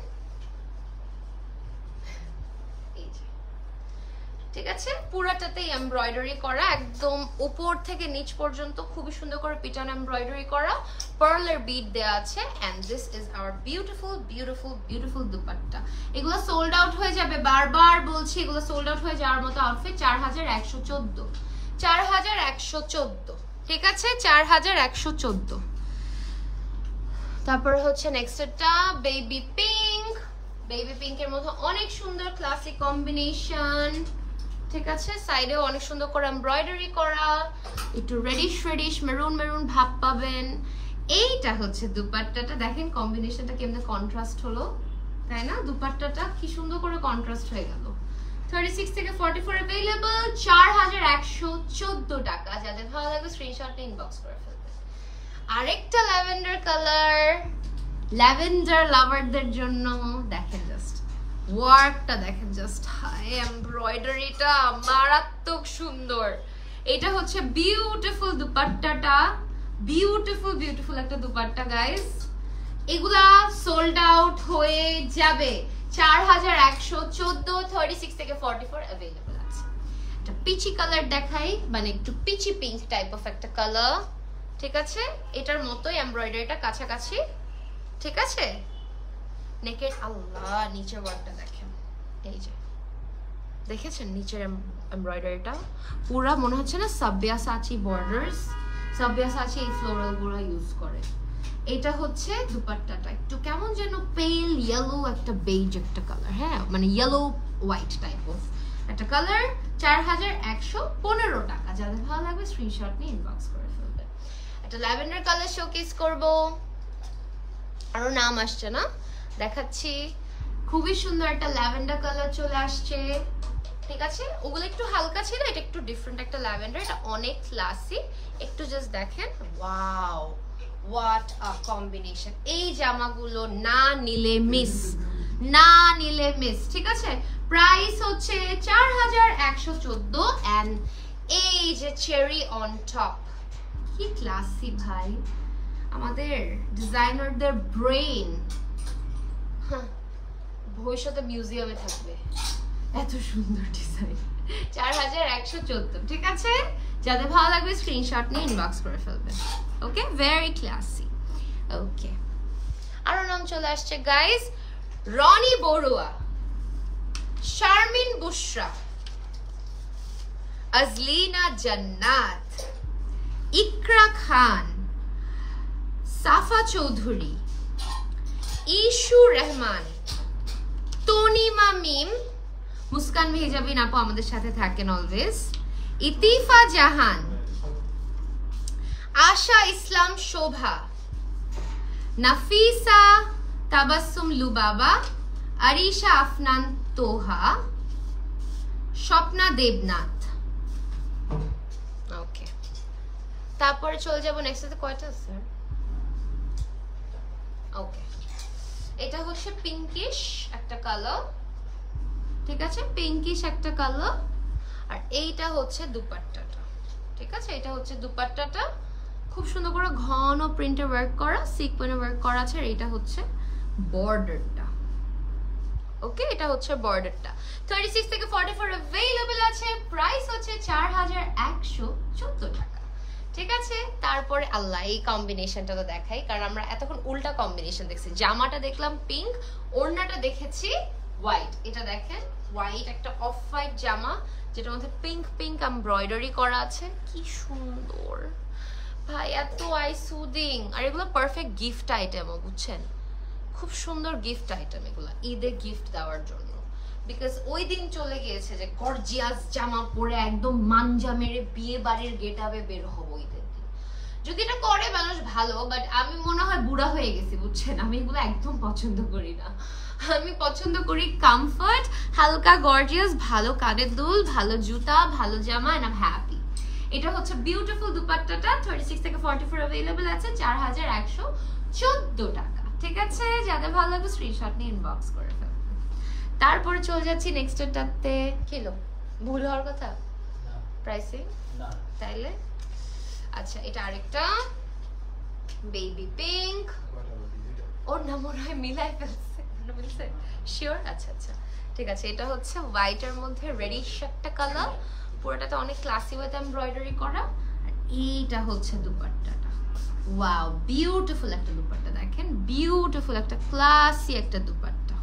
ঠিক আছে? পুরাটাতে এমব্রয়ডারি করা, একদম উপর থেকে নিচ পর্যন্ত খুবই সুন্দর করে পিটান এমব্রয়ডারি করা, পার্লের বিড দেয়া আছে। And this is our beautiful beautiful beautiful dupatta. এগুলো সোল্ড আউট হয়ে যাবে, বারবার বলছি, এগুলো সোল্ড আউট হয়ে যাওয়ার মতো আউটফিট। 4114, 4114, ঠিক আছে? 4114। তারপরে হচ্ছে নেক্সটটা বেবি পিঙ্ক। বেবি পিঙ্কের মধ্যে অনেক সুন্দর ক্লাসিক কম্বিনেশন, ঠিক আছে? সাইডেও অনেক সুন্দর করে এমব্রয়ডারি করা, একটু রেডিশ রেডিশ মেরুন মেরুন ভাব পাবেন। এইটা হচ্ছে দুপাট্টাটা, দেখেন কম্বিনেশনটা কেমনে কন্ট্রাস্ট হলো, তাই না? দুপাট্টাটা কি সুন্দর করে কন্ট্রাস্ট হয়ে গেল। 36 থেকে 44 अवेलेबल, 4114 টাকা। যাদের ভালো লাগবে স্ক্রিনশট নিয়ে ইনবক্স করে ফেলবেন। আরেকটা ল্যাভেন্ডার কালার, ল্যাভেন্ডার লাভারদের জন্য দেখেন জাস্ট ওয়ার্কটা, দেখেন জাস্ট হাই এমব্রয়ডারিটা মারাত্মক সুন্দর। এটা হচ্ছে বিউটিফুল দুপাট্টাটা, বিউটিফুল বিউটিফুল একটা দুপাট্টা গাইস। এগুলা সোল্ড আউট হয়ে যাবে। 4114, 36 থেকে 44 अवेलेबल আছে। একটা পিচি কালার দেখাই, মানে একটু পিচি পিঙ্ক টাইপ অফ একটা কালার, ঠিক আছে? এটার মতোই এমব্রয়ডারিটা কাছাকাছি, ঠিক আছে? নেকের আল্লাহ নিচের ওয়ার্কটা দেখেন, এই যে দেখেছেন নিচের এমব্রয়ডারিটা পুরা মনে হচ্ছে না সাব্বিয়াসাচি বর্ডার্স, সাব্বিয়াসাচি এই ফ্লোরাল গুলো ইউজ করে। এটা হচ্ছে দুপাট্টাটা, একটু কেমন যেন পেল ইয়েলো একটা বেজ একটা কালার, হ্যাঁ মানে ইয়েলো হোয়াইট টাইপ অফ একটা কালার 4115 টাকা। যাদের ভালো লাগবে স্ক্রিনশট নিয়ে ইনবক্স করে ফেলবেন। একটা ল্যাভেন্ডার কালার শোকেস করব, আরো নাম আসছে না, দেখাচ্ছি। খুবই সুন্দর একটা ল্যাভেন্ডার কালার চলে আসছে, ঠিক আছে। ওগুলো একটু হালকা ছিল, এটা একটু ডিফারেন্ট একটা ল্যাভেন্ডার, এটা অনেক ক্লাসি। একটু জাস্ট দেখেন, ওয়াও হোয়াট আ কম্বিনেশন। এই জামাগুলো না নিলে মিস, না নিলে মিস, ঠিক আছে। প্রাইস হচ্ছে 4114 এন্ড এই যে চেরি অন টপ, কি ক্লাসি ভাই, আমাদের ডিজাইনারদের ব্রেইন ভবিষ্যতে মিউজিয়ামে থাকবে, এত সুন্দর ডিজাইন। 4114, ঠিক আছে। যাদের ভালো লাগবে স্ক্রিনশট নিয়ে ইনবক্স করে ফেলবেন। ওকে, ভেরি ক্লাসি। ওকে, আরো নাম চলে আসছে গাইস। রনি বড়ুয়া, শারমিন বুশরা, আজলিনা জান্নাত, ইকরা খান, সাফা চৌধুরী, ইশু রহমান, তনিমা মিম, মুস্কান মেহজাবিন আপু আমাদের সাথে থাকেন অলওয়েজ, ইতিফা জাহান, আশা ইসলাম শোভা, নাফিসা তাবাসসুম লুবাবা, আরিশা আফনান তোহা, স্বপ্না দেবনাথ। ওকে, তারপরে চলে যাবো নেক্সট। কয়টা আছে? ওকে, এটা হচ্ছে পিঙ্কিশ একটা কালার, ঠিক আছে, পিঙ্কিশ একটা কালার। আর এইটা হচ্ছে দুপাট্টাটা, ঠিক আছে। এটা হচ্ছে দুপাট্টাটা, খুব সুন্দর করে ঘন প্রিন্টে ওয়ার্ক করা, সিকোয়েন্সে ওয়ার্ক করা আছে। আর এটা হচ্ছে বর্ডারটা, ওকে, এটা হচ্ছে বর্ডারটা। 36 থেকে 44 अवेलेबल আছে। প্রাইস হচ্ছে 4114 টাকা, ঠিক আছে। তারপরে আল্লাহ, এই কম্বিনেশনটা তো দেখাই, কারণ আমরা এতক্ষণ উল্টা কম্বিনেশন দেখছি। জামাটা দেখলাম পিঙ্ক, ওড়নাটা দেখেছি হোয়াইট। এটা দেখেন, হোয়াইট একটা অফ হোয়াইট জামা, যেটার মধ্যে পিঙ্ক পিঙ্ক এমব্রয়ডারি করা আছে। কি সুন্দর ভাই, এত আই সুদিং। আর এগুলো পারফেক্ট গিফট আইটেম, বুঝছেন, খুব সুন্দর গিফট আইটেম এগুলো ঈদে গিফট দেওয়ার জন্য। বিকজ ওই দিন চলে গিয়েছে যে গর্জিয়াস জামা পরে একদম মানজা মেরে বিয়ে বাড়ির গেটআপে বের হবো ঈদের দিন। যদি এটা করে মানুষ ভালো, বাট আমি মনে হয় বুড়া হয়ে গেছি, বুঝছেন। আমি এগুলো একদম পছন্দ করি না। আমি পছন্দ করি কমফর্ট, হালকা গর্জিয়াস, ভালো কানের দুল, ভালো জুতা, ভালো জামা, এন্ড আই এম হ্যাপি। এটা হচ্ছে বিউটিফুল দুপাট্টাটা। 36 থেকে 44 अवेलेबल আছে, 4114 টাকা, ঠিক আছে। যাদের ভালো লাগবে স্ক্রিনশট নিয়ে ইনবক্স করে ফেলবেন। তারপরে চলে যাচ্ছি নেক্সট এটাতে। কিলো ভুল হওয়ার কথা প্রাইসিং না, তাইলে আচ্ছা, এটা আরেকটা বেবি পিঙ্ক। ওর নাম মনে হয় মিলাই ফেলছে, শিওর? আচ্ছা আচ্ছা, ঠিক আছে। এটা হচ্ছে হোয়াইটের মধ্যে রেডিশ একটা কালার, পুরোটাতে অনেক ক্লাসি ওয়েতে এমব্রয়ডারি করা। আর এইটা হচ্ছে দুপাট্টাটা, ওয়াও বিউটিফুল একটা দুপাট্টা, দেখেন বিউটিফুল একটা ক্লাসি একটা দুপাট্টা,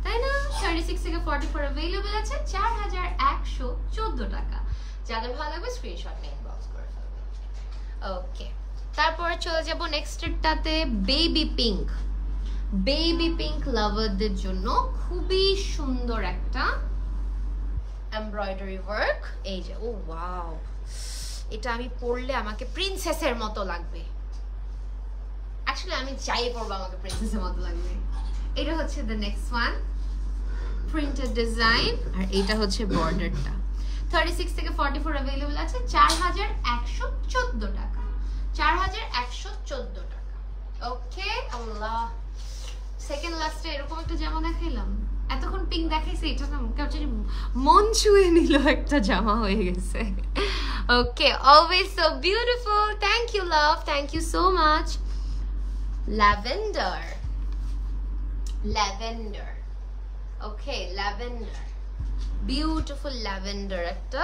তাই না। 36 থেকে 44 अवेलेबल আছে, 4114 টাকা। যাদের ভালো লাগবে স্ক্রিনশট নিয়ে ইনবক্স করে ফেলবেন। ওকে, তারপরে চলে যাব নেক্সট এটাতে। বেবি পিঙ্ক, বেবি পিঙ্ক লাভারদের জন্য খুবই সুন্দর একটা এমব্রয়ডারি ওয়ার্ক। এই যে, ও ওয়াও, এটা আমি পরলে আমাকে প্রিন্সেসের মতো লাগবে। অ্যাকচুয়ালি আমি যাই পরবো আমাকে প্রিন্সেসের মতো লাগবে। এটা হচ্ছে the next one, printed design. আর এটা হচ্ছে বর্ডারটা। 36 থেকে 44 अवेलेबल আছে, 4114 টাকা, 4114 টাকা। ওকে, আল্লাহ, সেকেন্ড লাস্টে এরকম একটা জামা দেখাইলাম, এতক্ষণ পিঙ্ক দেখাইছে, এটা না মন ছুঁয়ে নিল, একটা জামা হয়ে গেছে। Okay, always so beautiful, thank you love, thank you so much. Lavender, lavender, okay, lavender, beautiful lavender একটা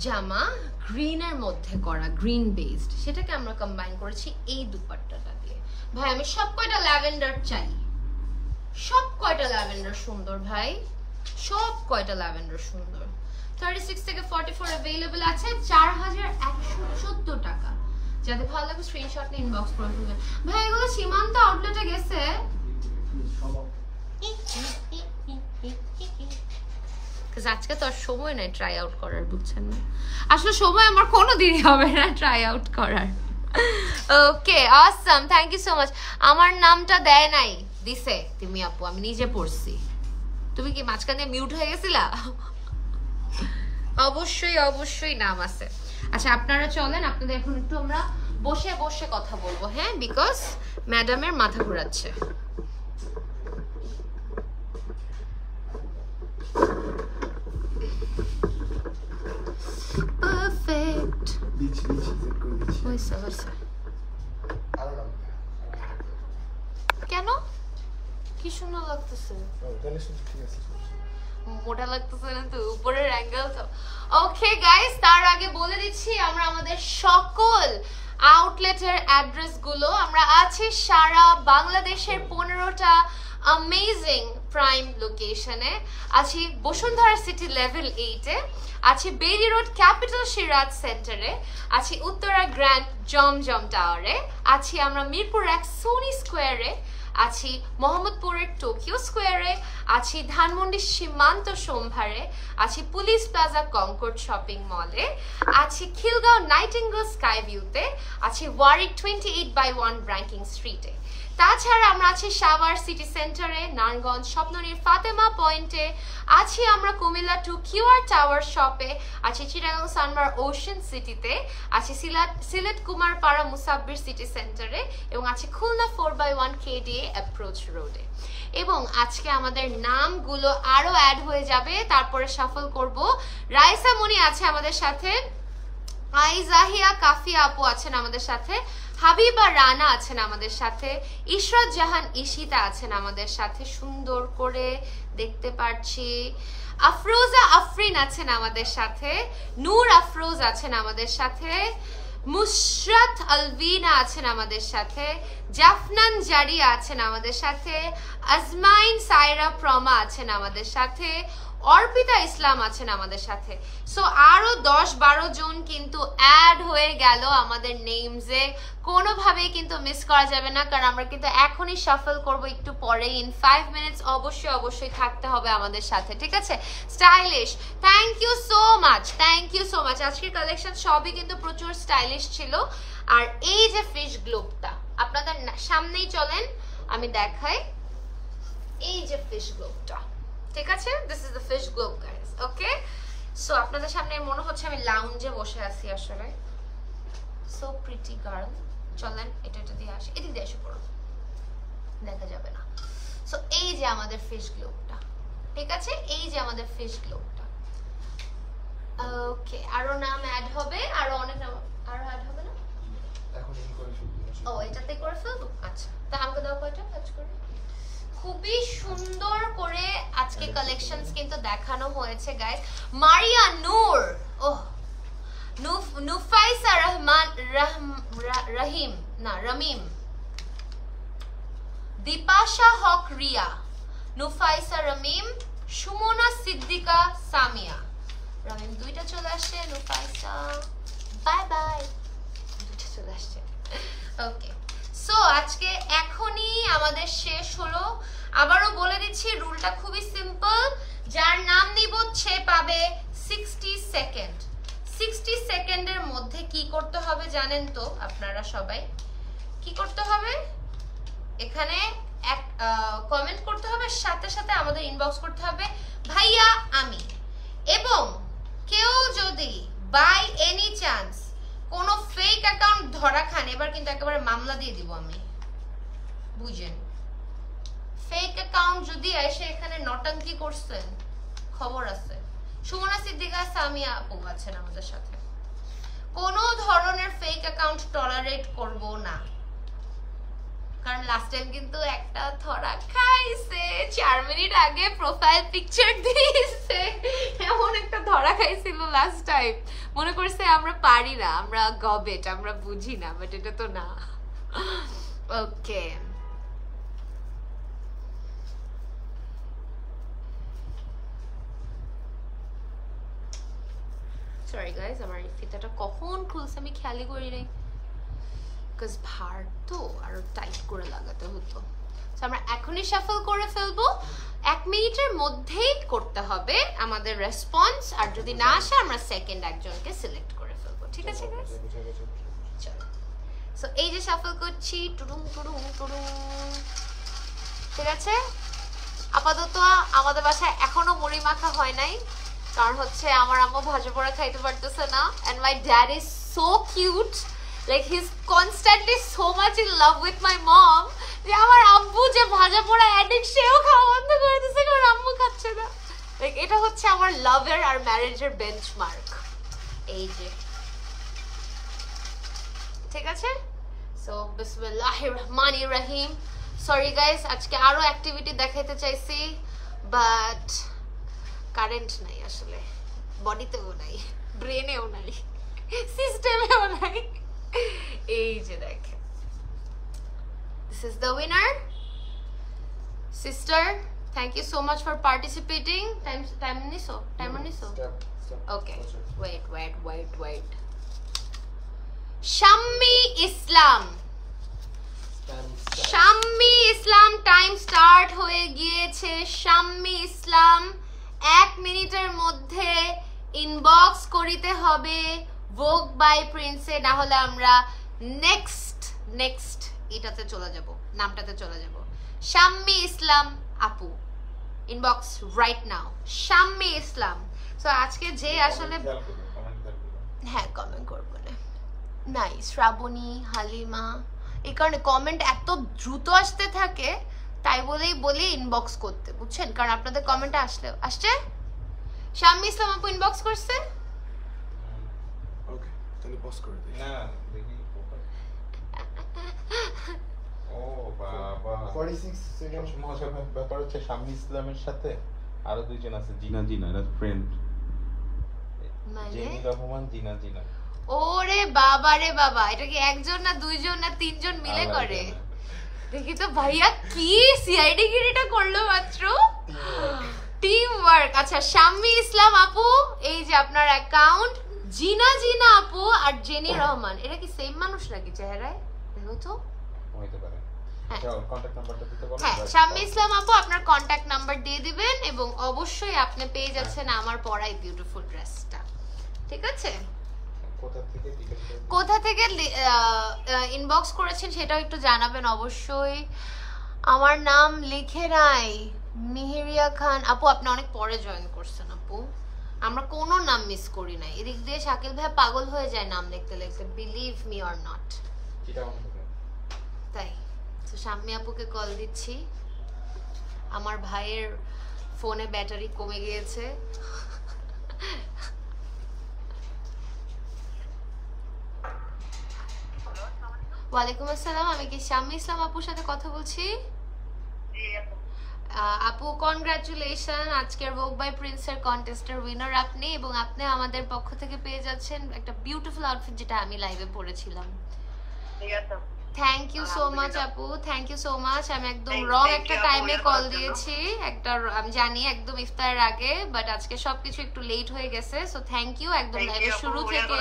জামা, গ্রিনের মধ্যে করা, গ্রিন বেসড, সেটাকে আমরা কম্বাইন করেছি এই দুপাট্টাটা দিয়ে। ভাই আমি সব কয়টা ল্যাভেন্ডার চাই, সব কয়টা ল্যাভেন্ডার সুন্দর ভাই, সব কয়টা ল্যাভেন্ডার সুন্দর। 36 থেকে 44 अवेलेबल আছে, 4114 টাকা। যাদের ভালো লাগবে স্ক্রিনশট নিয়ে ইনবক্স করে ফেলবেন। ভাই এগুলো সীমান্ত আউটলেটে গেছে, বিকজ আজকে তো আর সময় নাই ট্রাই আউট করার, বুঝছেন না? আসলে সময় আমার কোনো দিনই হবে না ট্রাই আউট করার। Okay awesome, thank you so much. আমার নামটা দেয় নাই, দিছে তুমি আপু, আমি নিজে পড়ছি। তুমি কি মাঝখানে মিউট হয়ে গেছিলা? অবশ্যই অবশ্যই নাম আছে। আচ্ছা আপনারা চলেন, আপনাদের এখন একটু আমরা বসে বসে কথা বলবো, হ্যাঁ, বিকজ ম্যাডামের মাথা ঘোরাচ্ছে। পারফেক্ট বিচ বিচ সেট করে দিচ্ছি। হইছে হইছে। কেন কি সুন্দর লাগতেছে, ঠিক আছে, মোটা লাগতেছে না তো উপরের অ্যাঙ্গেল তো। ওকে গাইস, তার আগে বলে দিচ্ছি আমরা আমাদের সকল আউটলেটের অ্যাড্রেস গুলো। আমরা আছি সারা বাংলাদেশের 15টা অ্যামেজিং প্রাইম লোকেশনে। আছি বসুন্ধরা সিটি লেভেল 8-এ, আছি বেরি রোড ক্যাপিটাল সিরাজ সেন্টারে, আছি উত্তরা গ্র্যান্ড জমজম টাওয়ারে, আছি আমরা মিরপুর 1 সোনি স্কোয়ারে, আছি মোহাম্মদপুরের টোকিও স্কোয়ারে, আছি ধানমন্ডি সীমান্ত সম্ভারে, আছি পুলিশ প্লাজা কনকর্ড শপিং মলে, আছি খিলগাঁও নাইটিঙ্গেল স্কাই ভিউতে, আছি ওয়ারিক 28/1 ব্র্যাঙ্কিং স্ট্রিটে। তাছাড়া আমরা আছি সাভার সিটি সেন্টারে, নারায়ণগঞ্জ স্বপ্ননীর ফাতেমা পয়েন্টে, আছি আমরা কুমিল্লা 2 কিউআর টাওয়ার শপে, আছি চিটাগাং সানমার ওশান সিটিতে, আছি সিলেট কুমারপাড়া মুসাব্বির সিটি সেন্টারে, এবং আছি খুলনা 4/1 কেডিএ অ্যাপ্রোচ রোডে। এবং আজকে আমাদের নামগুলো আরো অ্যাড হয়ে যাবে, তারপরে শাফল করব। রাইসা মনি আছে আমাদের সাথে, আইজাহিয়া কাফিয়া আপু আছেন আমাদের সাথে, হাবিবা রানা আছেন আমাদের সাথে, ইশরাত জাহান ইশিতা আছেন আমাদের সাথে, সুন্দর করে দেখতে পাচ্ছি। আফরোজা আফরিন আছেন আমাদের সাথে, নূর আফরোজ আছেন আমাদের সাথে, মুশরাত আলভিনা আছেন আমাদের সাথে, জাফনান জারিয়া আছেন আমাদের সাথে, আজমাইন সাইরা প্রমা আছেন আমাদের সাথে, অর্পিতা ইসলাম আছেন আমাদের সাথে। সো আরো 10-12 জন কিন্তু অ্যাড হয়ে গেল আমাদের নেমসে, কোনোভাবেই কিন্তু মিস করা যাবে না, কারণ আমরা কিন্তু এখনই শাফল করব একটু পরে, ইন 5 মিনিটস অবশ্যই অবশ্যই থাকতে হবে আমাদের সাথে, ঠিক আছে? Stylish, thank you so much, thank you so much. আজকের কালেকশন সবই কিন্তু প্রচুর স্টাইলিশ ছিল। আর এই যে ফিশ গ্লোবটা আপনাদের সামনেই, চলেন আমি দেখাই। এই যে ফিশ গ্লোবটা, ঠিক আছে, this is the fish globe guys. Okay, so আপনাদের সামনে মনে হচ্ছে আমি লাউঞ্জে বসে আছি আসলে। সো প্রিটি গার্ল, চলেন এটা দিয়ে আসি, এদিক দিয়ে এসে পড়ো, দেখা যাবে না। সো এই যে আমাদের ফিশ গ্লোবটা, ঠিক আছে, এই যে আমাদের ফিশ গ্লোবটা। ওকে, আরো নাম অ্যাড হবে, আরো অনেক নাম আরো অ্যাড হবে না, এখন এই করে ফেলবো। ও এটাতে করে ফেলবো। আচ্ছা, তা আমাকে দাও কয়টা কাজ করে। খুবই সুন্দর করে আজকে কালেকশনস কিন্তু দেখানো হয়েছে গাইস। মারিয়া নূর, ওহ নুফাইসা রহমান রহিম না রমিম, দীপাশা হক রিয়া, নুফাইসা রমিম, সুমনা সিদ্দিকা সামিয়া। রমিম দুইটা চলে আসছে, নুফাইসা বাই বাই দুইটা চলে আসছে। ওকে, সো আজকে এখনই আমাদের শেষ হলো। আবারও বলে দিচ্ছি রুলটা খুবই সিম্পল, যার নাম নিব সে পাবে 60 সেকেন্ড। 60 সেকেন্ডের মধ্যে কি করতে হবে জানেন তো আপনারা সবাই? কি করতে হবে? এখানে এক কমেন্ট করতে হবে, সাথে সাথে আমাদের ইনবক্স করতে হবে ভাইয়া আমি। এবং কেউ যদি বাই এনি চান্স কোনো ফেক অ্যাকাউন্ট ধরা খান, এবার কিন্তু একেবারে মামলা দিয়ে দিব আমি, বুঝেন? ফেক অ্যাকাউন্ট যদি এসে এখানে নটাঙ্কি করছেন, খবর আছে। সুমনা সিদ্দিকা সামিয়া আপু আছেন আমাদের সাথে। কোনো ধরনের ফেক অ্যাকাউন্ট টলারেট করব না, কারণ লাস্ট টাইম কিন্তু একটা ধরা খাইছে, 4 মিনিট আগে প্রোফাইল পিকচার দিয়েছে, এমন একটা ধরা খাইছিল লাস্ট টাইম। মনে করছে আমরা পারি না, আমরা গবেট, আমরা বুঝি না, বাট এটা তো না। ওকে, সরি গাইস, আমার এই ফিতাটা কখন খুলছে আমি খেয়ালই করি নাই, বিকজ ভার তো আরো টাইট করে লাগাতে হতো। সো আমরা এখনই শাফল করে ফেলবো। 1 মিনিটের মধ্যেই করতে হবে আমাদের রেসপন্স, আর যদি না আসে আমরা সেকেন্ড একজনকে সিলেক্ট করে ফেলবো, ঠিক আছে গাইস? চলো, সো এই যে শাফল করছি, টুডুম টুডুম টুডুম, ঠিক আছে? আপাতত আমাদের বাসায় এখনো মুড়ি মাখা হয় নাই, কারণ হচ্ছে আমার আম্মু ভাজা পোড়া খাইতে পারতেছে না, and my dad is so cute, like he is constantly so much in love with my mom, যে আমার আব্বু যে ভাজা পোড়া অ্যাডিক্ট সেও খাওয়া বন্ধ করে দিচ্ছে কারণ আম্মু খাচ্ছে না। লাইক এটা হচ্ছে আমার লাভের আর ম্যারেজের বেঞ্চমার্ক, এই যে, ঠিক আছে? সো বিসমিল্লাহির রহমানির রহিম। সরি গাইস, আজকে আরো অ্যাক্টিভিটি দেখাইতে চাইছি, বাট কারেন্ট নাই, আসলে বডিতেও নাই, ব্রেনেও নাই, সিস্টেমেও নাই। এই যে দেখেন, this is the winner. Sister, thank you so much for participating. Time নিছো? Okay, wait. Shammi Islam, Shammi Islam, time start হয়ে গিয়েছে। শাম্মী ইসলাম 1 মিনিটের মধ্যে ইনবক্স করিতে হবে ভোগ বাই প্রিন্সে, না হলে আমরা নেক্সট এটাতে চলে যাব, নামটাতে চলে যাব। শাম্মী ইসলাম আপু, ইনবক্স রাইট নাও, শাম্মী ইসলাম। সো আজকে যে আসলে, হ্যাঁ কমেন্ট করবো না, নাই শ্রাবণী, হালিমা, এই কারণে কমেন্ট এত দ্রুত আসতে থাকে, তাই বলি ইনবক্স করতে, বুঝছেন? কারণ আপনাদের কমেন্ট আসছে। শাম্মী ইসলাম আপু ইনবক্স করছে। ওকে, তাহলে পজ করে দিই। না দেখি ও বাবা 46 সেকেন্ড। মজার ব্যাপার হচ্ছে শাম্মী ইসলামের সাথে আরো দুইজন আছে, জিনা এরা ফ্রেন্ড, মানে জেনি রহমান, জিনা। ওরে বাবা রে বাবা, এটা কি একজন না দুইজন না তিনজন মিলে করে? দেখি তো ভাইয়া কি সিআইডি গিরিটা করলো মাত্র, টিম ওয়ার্ক। আচ্ছা, শাম্মী ইসলাম আপু, এই যে আপনার অ্যাকাউন্ট, জিনা আপু আর জেনি রহমান, এটা কি সেম মানুষ নাকি চেহারায়? দেখো তো, হইতে পারে। হ্যাঁ। কন্টাক্ট নাম্বারটা দিতে বলো। হ্যাঁ, শাম্মী ইসলাম আপু আপনার কন্টাক্ট নাম্বার দিয়ে দিবেন, এবং অবশ্যই আপনি পেয়ে যাচ্ছেন আমার পরাই বিউটিফুল ড্রেসটা, ঠিক আছে? কোথা থেকে ইনবক্স করেছেন সেটাও একটু জানাবেন অবশ্যই। আমার নাম লিখে নাই, মিহিরিয়া খান আপু, আপনি অনেক পরে জয়েন করছেন আপু, আমরা কোনো নাম মিস করি নাই। এদিক দিয়ে শাকিল ভাই পাগল হয়ে যায় নাম লিখতে, বিলিভ মি অর নট, তাই। তো শাম্মী আপুকে কল দিচ্ছি, আমার ভাইয়ের ফোনে ব্যাটারি কমে গিয়েছে। ওয়ালাইকুম আসসালাম, আমি কি শাম্মী ইসলাম আপুর সাথে কথা বলছি? আপু কনগ্রাচুলেশন, আজকের ভোগ বাই প্রিন্সের কন্টেস্টের উইনার আপনি, এবং আপনি আমাদের পক্ষ থেকে পেয়ে যাচ্ছেন একটা বিউটিফুল আউটফিট, যেটা আমি লাইভে পরেছিলাম। থ্যাংক ইউ সো মাচ আপু, থ্যাংক ইউ সো মাচ। আমি একদম রং একটা টাইমে কল দিয়েছি, আমি জানি একদম ইফতারের আগে, বাট আজকে সবকিছু একটু লেট হয়ে গেছে, সো থ্যাংক ইউ একদম লাইভের শুরু থেকে।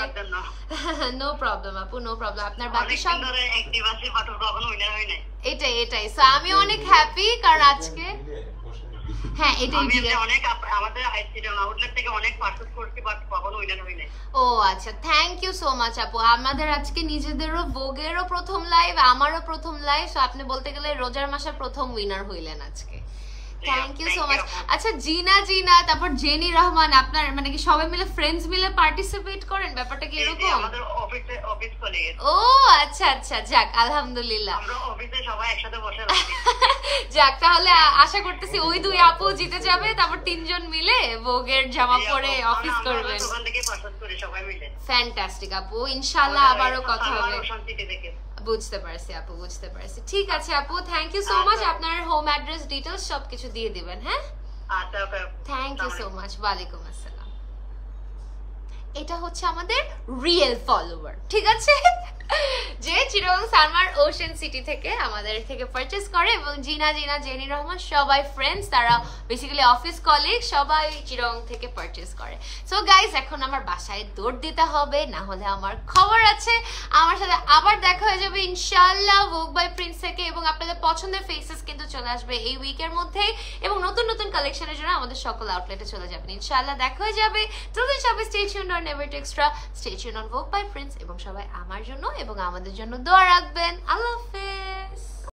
নো প্রবলেম আপু, নো প্রবলেম। আপনার বাকি সব এটাই সো আমি অনেক হ্যাপি, কারণ আজকে হ্যাঁ এটাই অনেক আমাদের আউটলেট থেকে অনেক পারচেজ করছি, বাট কখনো উইনার হই নাই। ও আচ্ছা, থ্যাংক ইউ সো মাচ আপু। আমাদের আজকে নিজেদেরও ভোগেরও প্রথম লাইভ, আমারও প্রথম লাইভ, সো আপনি বলতে গেলে রোজার মাসের প্রথম উইনার হইলেন আজকে। Thank you so much. আচ্ছা, জিনা তারপর জেনি রহমান, আপনার মানে কি সবাই মিলে ফ্রেন্ডস মিলে পার্টিসিপেট করেন? ব্যাপারটা কি এরকম? আমাদের অফিস কলিগ। ও আচ্ছা, যাক আলহামদুলিল্লাহ, আমরা অফিসে সবাই একসাথে বসে যাক তাহলে আশা করতেছি ওই দুই আপু জিতে যাবে, তারপর তিনজন মিলে ভোগের জামা পরে অফিস করবেন। ওখান থেকে পারচেজ করি সবাই মিলে। ফ্যান্টাস্টিক আপু, ইনশাআল্লাহ আবারও কথা হবে। বুঝতে পারছি আপু, বুঝতে পারছি। ঠিক আছে আপু, থ্যাংক ইউ সো মাচ। আপনার হোম অ্যাড্রেস ডিটেইলস সবকিছু দিয়ে দিবেন। হ্যাঁ, আচ্ছা ওকে, থ্যাংক ইউ সো মাচ। ওয়ালাইকুম আসসালাম। এটা হচ্ছে আমাদের রিয়েল ফলোয়ার, ঠিক আছে? যে চিরং সানমার ওশেন সিটি থেকে আমাদের থেকে পারচেজ করে এবং জিনা জেনি রহমান সবাই ফ্রেন্ডস, তারা বেসিক্যালি অফিস কলিগ, সবাই চিরং থেকে পারচেজ করে। সো গাইস এখন আমার বাসায় দৌড় দিতে হবে, না হলে আমার খবর আছে। আমার সাথে আবার দেখা হয়ে যাবে ইনশাআল্লাহ ভোগ বাই প্রিন্স থেকে, এবং আপনাদের পছন্দের ফেসেস কিন্তু চলে আসবে এই উইকের মধ্যেই, এবং নতুন নতুন কালেকশনের জন্য আমাদের সকল আউটলেটে চলে যাবেন ইনশাআল্লাহ। দেখা হয়ে যাবে। ততদিন সবাই stay tuned on never to extra, stay tuned on Vogue by Prince, এবং সবাই আমার জন্য এবং আমাদের জন্য দোয়া রাখবেন। আল্লাহ হাফেজ।